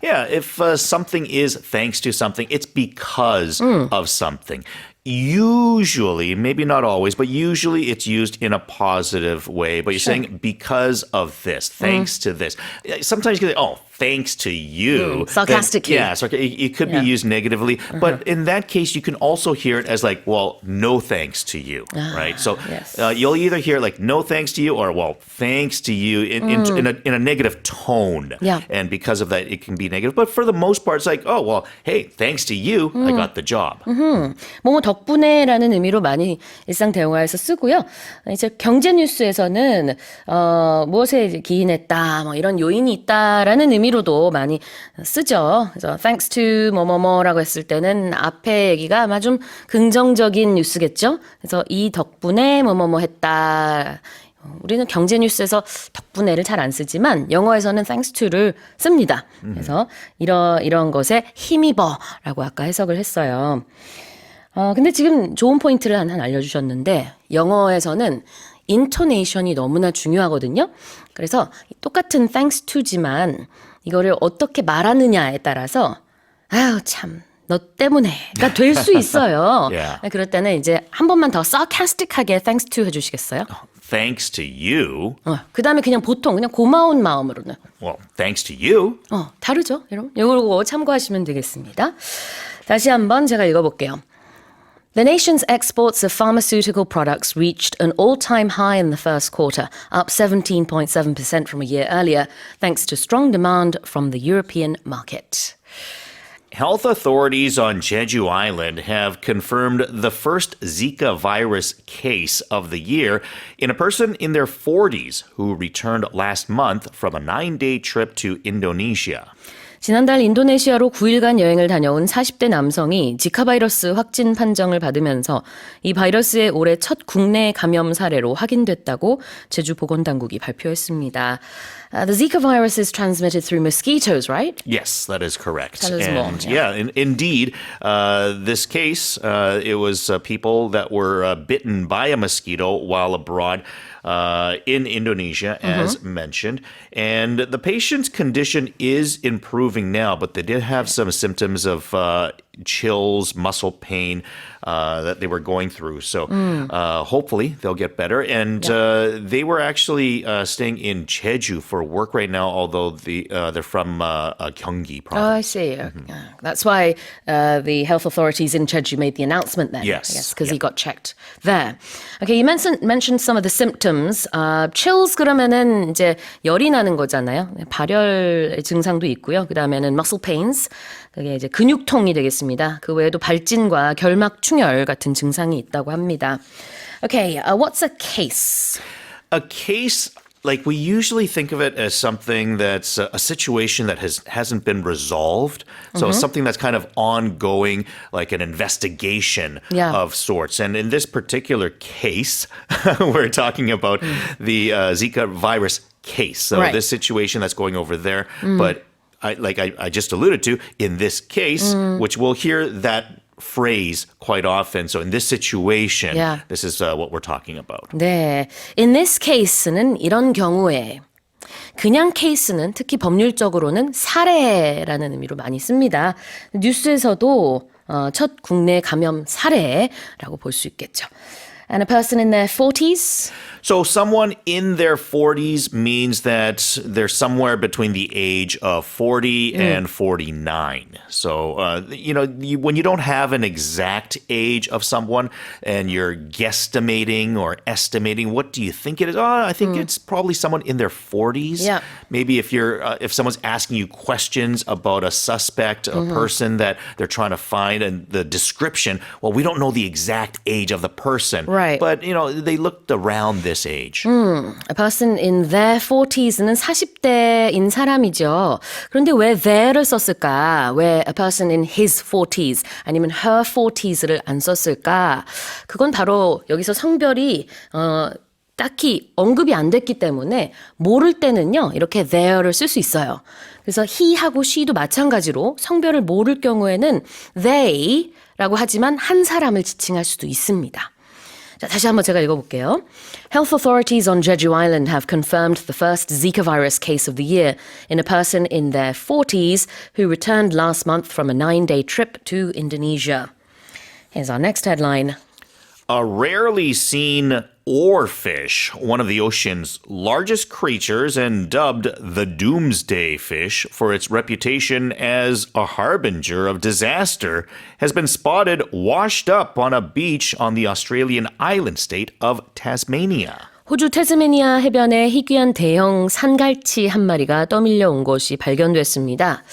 Yeah, if something is thanks to something, it's because of something. Usually, maybe not always, but usually it's used in a positive way. But you're saying because of this, thanks to this. Sometimes you can say, oh, thanks to you. sarcastically. It could be used negatively. But in that case, you can also hear it as like, well, no thanks to you, right? So yes. you'll either hear like, no thanks to you, or, well, thanks to you in a negative tone. Yeah. And because of that, it can be negative. But for the most part, it's like, oh, well, hey, thanks to you, I got the job. 뭐 덕분에라는 의미로 많이 일상 대화에서 쓰고요. 이제 경제 뉴스에서는 무엇에 이제 기인했다, 뭐 이런 요인이 있다라는 의미로도 많이 쓰죠. 그래서 thanks to 뭐뭐뭐라고 했을 때는 앞에 얘기가 아마 좀 긍정적인 뉴스겠죠. 그래서 이 덕분에 뭐뭐뭐 했다. 우리는 경제 뉴스에서 덕분에를 잘 안 쓰지만 영어에서는 thanks to를 씁니다. 그래서 이런 것에 힘입어라고 아까 해석을 했어요. 근데 지금 좋은 포인트를 하나 알려주셨는데 영어에서는 인토네이션이 너무나 중요하거든요. 그래서 똑같은 thanks to지만 이거를 어떻게 말하느냐에 따라서 아유 참 너 때문에가 될 수 있어요. Yeah. 그럴 때는 이제 한 번만 더 sarcastic하게 thanks to 해주시겠어요? Thanks to you. 그 다음에 그냥 보통 그냥 고마운 마음으로는 Well, thanks to you. 다르죠, 여러분. 이거 참고하시면 되겠습니다. 다시 한번 제가 읽어볼게요. The nation's exports of pharmaceutical products reached an all-time high in the first quarter, up 17.7% from a year earlier, thanks to strong demand from the European market. Health authorities on Jeju Island have confirmed the first Zika virus case of the year in a person in their 40s who returned last month from a 9-day trip to Indonesia. 지난달 인도네시아로 9일간 여행을 다녀온 40대 남성이 지카 바이러스 확진 판정을 받으면서 이 바이러스의 올해 첫 국내 감염 사례로 확인됐다고 제주 보건당국이 발표했습니다. The Zika virus is transmitted through mosquitoes, right? Yes, that is correct. Tell us more. Indeed, this case, it was people that were bitten by a mosquito while abroad in Indonesia, as mentioned. And the patient's condition is improving now, but they did have some symptoms of chills, muscle pain that they were going through. So hopefully they'll get better. And they were actually staying in Jeju for work right now, although they're from Gyeonggi province. Oh, I see. That's why the health authorities in Jeju made the announcement then. Yes. I guess, because he got checked there. Okay, you mentioned some of the symptoms. Chills 그러면은 이제 열이 나는 거잖아요. 발열 증상도 있고요. 그 다음에는 muscle pains. 그게 이제 근육통이 되겠습니다. 그 외에도 발진과 결막 충혈 같은 증상이 있다고 합니다. Okay, what's a case? A case, like we usually think of it as something that's a situation that hasn't been resolved. So it's something that's kind of ongoing, like an investigation of sorts. And in this particular case, we're talking about the Zika virus case. So this situation that's going over there. But I just alluded to, in this case, which we'll hear that phrase quite often. So in this situation, this is what we're talking about. 네, in this case는 이런 경우에 그냥 케이스는 특히 법률적으로는 사례라는 의미로 많이 씁니다. 뉴스에서도 첫 국내 감염 사례라고 볼 수 있겠죠. And a person in their 40s? So someone in their 40s means that they're somewhere between the age of 40 and 49. So, when you don't have an exact age of someone and you're guesstimating or estimating, what do you think it is? Oh, I think it's probably someone in their 40s. Yeah. Maybe if someone's asking you questions about a suspect, a person that they're trying to find, and the description, well, we don't know the exact age of the person. Right. But, they looked around this age. A person in their 40s는 40대인 사람이죠. 그런데 왜 there를 썼을까? 왜 a person in his 40s 아니면 her 40s를 안 썼을까? 그건 바로 여기서 성별이 딱히 언급이 안 됐기 때문에 모를 때는요. 이렇게 there를 쓸 수 있어요. 그래서 he하고 she도 마찬가지로 성별을 모를 경우에는 they라고 하지만 한 사람을 지칭할 수도 있습니다. 자, 다시 한번 제가 읽어볼게요. Health authorities on Jeju Island have confirmed the first Zika virus case of the year in a person in their 40s who returned last month from a 9-day trip to Indonesia. Here's our next headline. A rarely seen oarfish, one of the ocean's largest creatures and dubbed the doomsday fish for its reputation as a harbinger of disaster, has been spotted washed up on a beach on the Australian island state of Tasmania. 호주 태스메니아 해변에 희귀한 대형 산갈치 한 마리가 떠밀려 온 것이 발견됐습니다.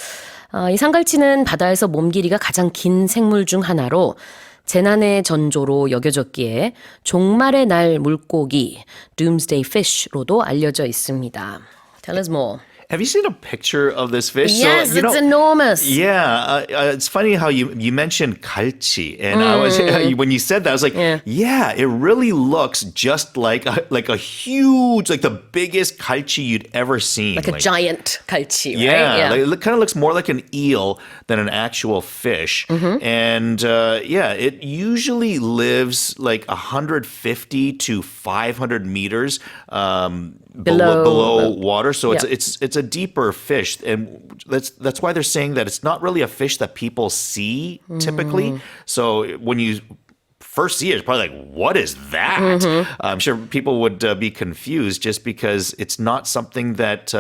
이 산갈치는 바다에서 몸 길이가 가장 긴 생물 중 하나로 재난의 전조로 여겨졌기에 종말의 날 물고기, doomsday fish로도 알려져 있습니다. Tell us more. Have you seen a picture of this fish? Yes, it's enormous. Yeah, it's funny how you mentioned 갈치, and I was when you said that, I was like, yeah, it really looks just like a huge, like the biggest 갈치 you'd ever seen, Like a giant 갈치, right? Yeah, like, it kind of looks more like an eel than an actual fish, and it usually lives like 150 to 500 meters. Below water, so it's a deeper fish, and that's why they're saying that it's not really a fish that people see typically. So when you first see it, it's probably like, what is that? I'm sure people would be confused just because it's not something that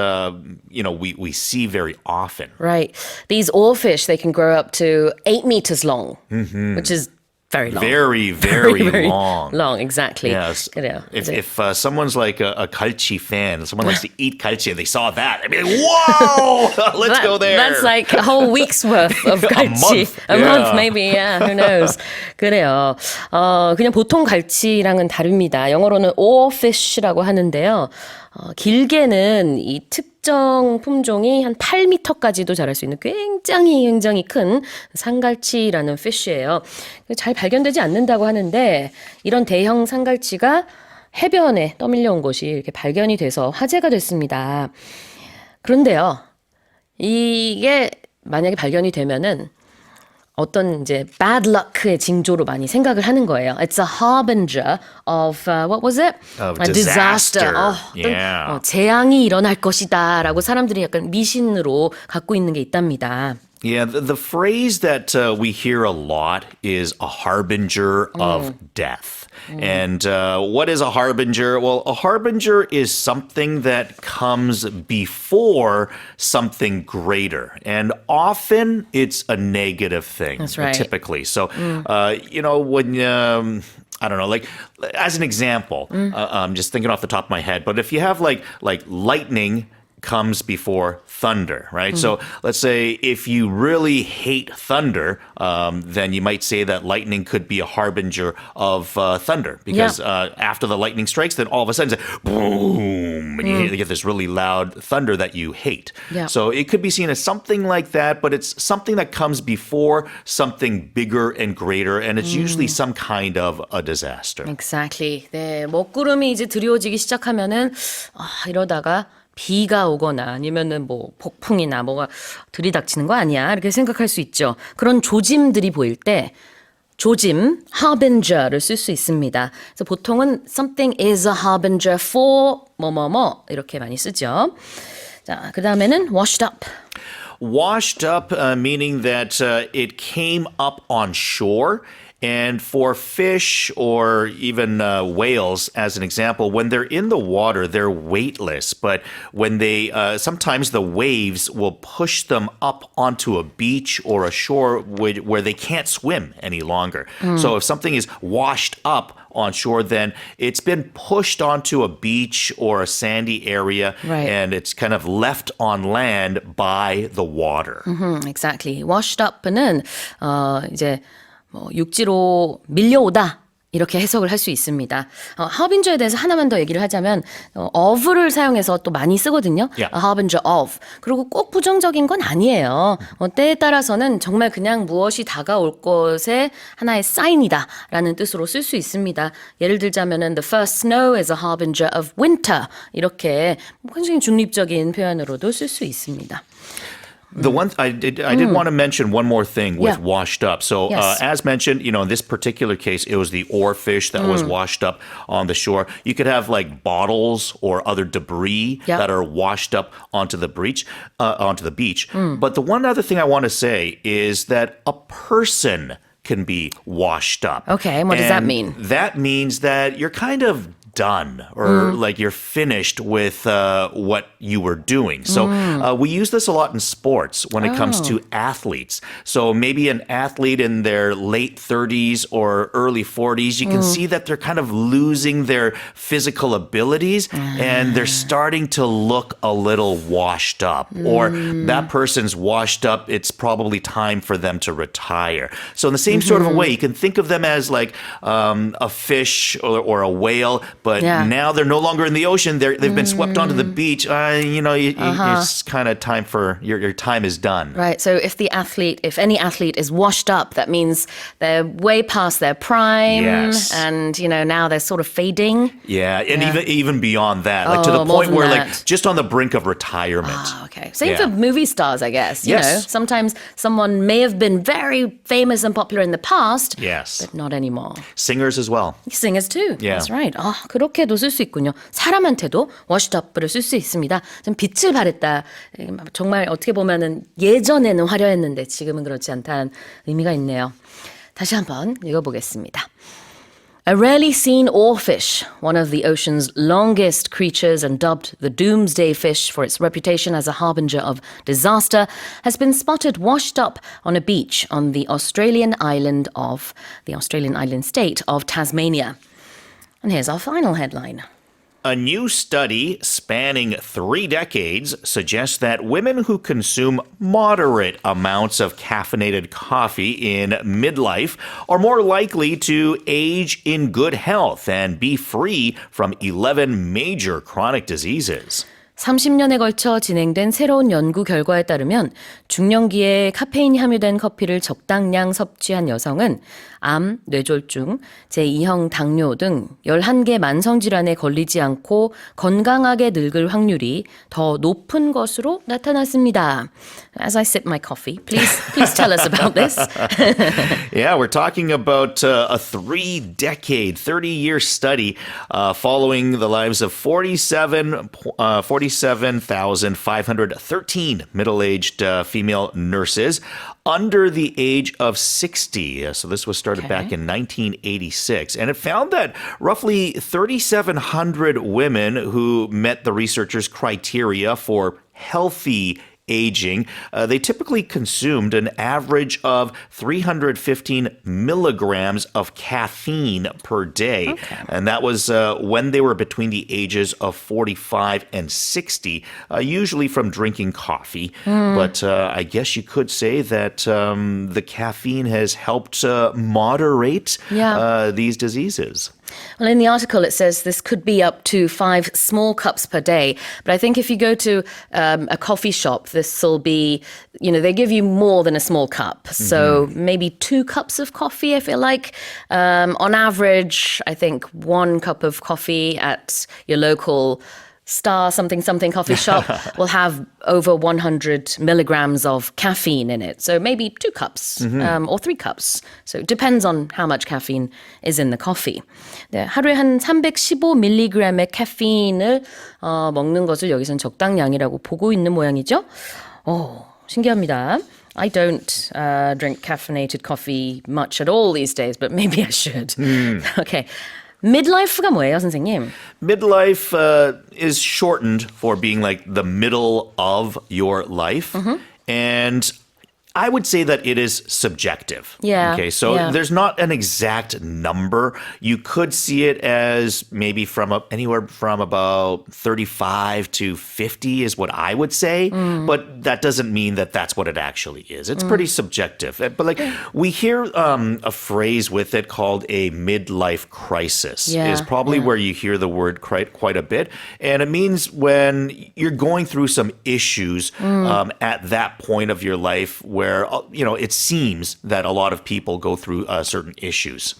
we see very often. Right. These oarfish, they can grow up to 8 meters long, which is very long. Very, very long. Long, exactly. Yes. If someone's like a 갈치 fan, someone likes to eat 갈치, and they saw that, they'd be like, whoa, let's go there. That's like a whole week's worth of 갈치. A month maybe, who knows. 그래요. 그냥 보통 갈치랑은 다릅니다. 영어로는 oarfish라고 하는데요. 길게는 이 특정 품종이 한 8m까지도 자랄 수 있는 굉장히 큰 산갈치라는 fish예요. 잘 발견되지 않는다고 하는데 이런 대형 산갈치가 해변에 떠밀려 온 것이 이렇게 발견이 돼서 화제가 됐습니다. 그런데요, 이게 만약에 발견이 되면은 어떤 이제 bad luck의 징조로 많이 생각을 하는 거예요. It's a harbinger of what was it? Of a disaster. 재앙이 일어날 것이다라고 사람들이 약간 미신으로 갖고 있는 게 있답니다. Yeah, the phrase that we hear a lot is a harbinger of death. And what is a harbinger? Well, a harbinger is something that comes before something greater. And often it's a negative thing. That's right. Typically. So, when... I don't know, like as an example, I'm just thinking off the top of my head, but if you have like lightning comes before thunder, right? So let's say if you really hate thunder, then you might say that lightning could be a harbinger of thunder because after the lightning strikes, then all of a sudden it's like, boom, and you get this really loud thunder that you hate. Yeah. So it could be seen as something like that, but it's something that comes before something bigger and greater, and it's usually some kind of a disaster. Exactly. 네, 먹구름이 이제 드리워지기 시작하면은 이러다가 비가 오거나 아니면은 뭐 폭풍이나 뭐가 들이닥치는 거 아니야 이렇게 생각할 수 있죠. 그런 조짐들이 보일 때 조짐, harbinger를 쓸 수 있습니다. 그래서 보통은 something is a harbinger for 뭐뭐뭐 이렇게 많이 쓰죠. 자, 그 다음에는 washed up. Washed up, meaning that it came up on shore. And for fish or even whales, as an example, when they're in the water, they're weightless. But when they, sometimes the waves will push them up onto a beach or a shore where they can't swim any longer. So if something is washed up on shore, then it's been pushed onto a beach or a sandy area, and it's kind of left on land by the water. Exactly. Washed up는 이제 육지로 밀려오다 이렇게 해석을 할 수 있습니다. harbinger 에 대해서 하나만 더 얘기를 하자면 of를 사용해서 또 많이 쓰거든요. Yeah. A harbinger of. 그리고 꼭 부정적인 건 아니에요. 때에 따라서는 정말 그냥 무엇이 다가올 것의 하나의 사인이다라는 뜻으로 쓸 수 있습니다. 예를 들자면은 the first snow is a harbinger of winter. 이렇게 굉장히 중립적인 표현으로도 쓸 수 있습니다. The one I did want to mention one more thing with washed up. So as mentioned, in this particular case, it was the oarfish that was washed up on the shore. You could have like bottles or other debris that are washed up onto the beach. But the one other thing I want to say is that a person can be washed up. Okay, and what does that mean? That means that you're kind of done or like you're finished with what you were doing. So we use this a lot in sports when it comes to athletes. So maybe an athlete in their late 30s or early 40s, you can see that they're kind of losing their physical abilities and they're starting to look a little washed up. Or that person's washed up, it's probably time for them to retire. So in the same sort of a way, you can think of them as like a fish or a whale, but now they're no longer in the ocean. They've been swept onto the beach. It's kind of time for your time is done. Right. So if any athlete is washed up, that means they're way past their prime. Yes. And, now they're sort of fading. Yeah. And even beyond that, like to the point where like just on the brink of retirement. Oh, okay. Same for movie stars, I guess. You know, sometimes someone may have been very famous and popular in the past. Yes. But not anymore. Singers as well. Singers too. Yeah. That's right. 그렇게도 쓸 수 있군요. 사람한테도 washed up를 쓸 수 있습니다. 좀 빛을 발했다. 정말 어떻게 보면은 예전에는 화려했는데 지금은 그렇지 않다는 의미가 있네요. 다시 한번 읽어보겠습니다. A rarely seen oarfish, one of the ocean's longest creatures and dubbed the doomsday fish for its reputation as a harbinger of disaster, has been spotted washed up on a beach on the Australian island state of Tasmania. And here's our final headline. A new study spanning 3 decades suggests that women who consume moderate amounts of caffeinated coffee in midlife are more likely to age in good health and be free from 11 major chronic diseases. 30년에 걸쳐 진행된 새로운 연구 결과에 따르면 중년기에 카페인이 함유된 커피를 적당량 섭취한 여성은 암, 뇌졸중, 제2형 당뇨 등 11개 만성질환에 걸리지 않고 건강하게 늙을 확률이 더 높은 것으로 나타났습니다. As I sip my coffee, please tell us about this. Yeah, we're talking about a 30-year study following the lives of 47,513 middle-aged female nurses under the age of 60. So this was started back in 1986. And it found that roughly 3,700 women who met the researchers' criteria for healthy aging, they typically consumed an average of 315 milligrams of caffeine per day. Okay. And that was when they were between the ages of 45 and 60, usually from drinking coffee. But I guess you could say that the caffeine has helped moderate these diseases. Well, in the article, it says this could be up to 5 small cups per day. But I think if you go to a coffee shop, this will be, they give you more than a small cup. So maybe 2 cups of coffee, I feel like. On average, I think 1 cup of coffee at your local Star something coffee shop will have over 100 milligrams of caffeine in it. So maybe 2 cups or 3 cups. So it depends on how much caffeine is in the coffee. 네, 하루에 한 315mg의 caffeine을 먹는 것을 여기서는 적당량이라고 보고 있는 모양이죠. 신기합니다. I don't drink caffeinated coffee much at all these days, but maybe I should. Okay. Midlife가 뭐예요, 선생님? Midlife is shortened for being like the middle of your life. And I would say that it is subjective. Yeah. Okay, so there's not an exact number. You could see it as maybe from anywhere from about 35 to 50 is what I would say. But that doesn't mean that that's what it actually is. It's pretty subjective. But we hear a phrase with it called a midlife crisis. Is probably where you hear the word quite a bit. And it means when you're going through some issues at that point of your life where it seems that a lot of people go through certain issues.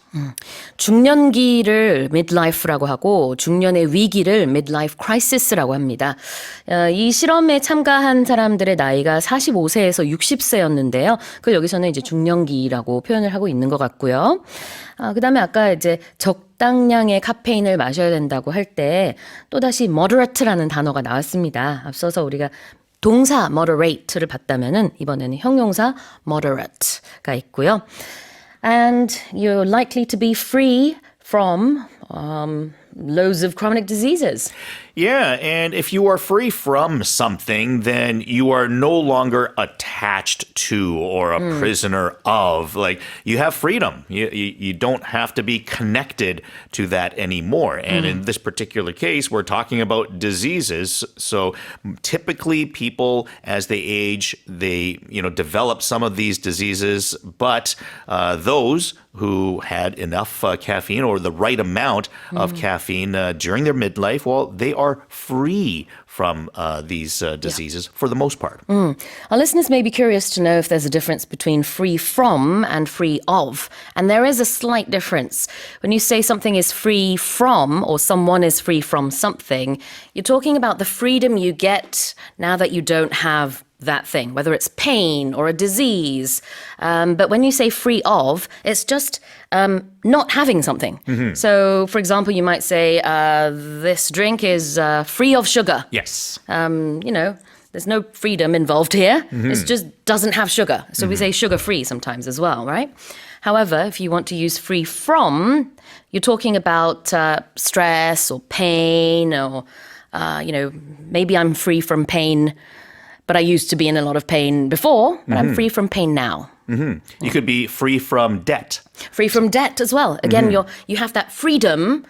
중년기를 midlife라고 하고 중년의 위기를 midlife crisis라고 합니다. 이 실험에 참가한 사람들의 나이가 45세에서 60세였는데요. 그걸 여기서는 이제 중년기라고 표현을 하고 있는 것 같고요. 그다음에 아까 이제 적당량의 카페인을 마셔야 된다고 할 때 또다시 moderate라는 단어가 나왔습니다. 앞서서 우리가 동사 moderate를 봤다면은 이번에는 형용사 moderate가 있고요. And you're likely to be free from loads of chronic diseases. Yeah, and if you are free from something, then you are no longer attached to or a prisoner of. Like, you have freedom. You don't have to be connected to that anymore. And in this particular case, we're talking about diseases. So typically people, as they age, they develop some of these diseases. But those who had enough caffeine or the right amount of caffeine during their midlife, well, they are free from these diseases for the most part. Our listeners may be curious to know if there's a difference between free from and free of. And there is a slight difference. When you say something is free from or someone is free from something, you're talking about the freedom you get now that you don't have that thing, whether it's pain or a disease. But when you say free of, it's just not having something. So, for example, you might say, this drink is free of sugar. Yes. There's no freedom involved here. It just doesn't have sugar. So we say sugar-free sometimes as well, right? However, if you want to use free from, you're talking about stress or pain or, maybe I'm free from pain, but I used to be in a lot of pain before, but I'm free from pain now. You could be free from debt. Free from debt as well. Again, you have that freedom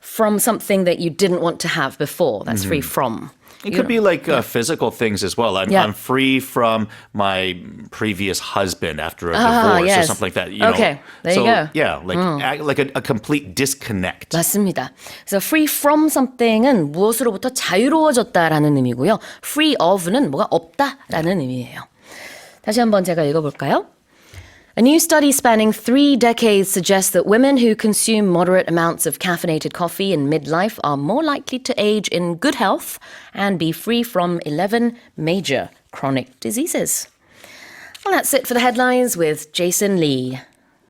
from something that you didn't want to have before. That's free from. It could be like physical things as well. I'm free from my previous husband after a divorce or something like that. Okay, there you go. Yeah, like a complete disconnect. 맞습니다. 그래서 free from something은 무엇으로부터 자유로워졌다라는 의미고요. free of는 뭐가 없다라는 의미예요. 다시 한번 제가 읽어볼까요? A new study spanning 3 decades suggests that women who consume moderate amounts of caffeinated coffee in midlife are more likely to age in good health and be free from 11 major chronic diseases. Well, that's it for the headlines with Jason Lee.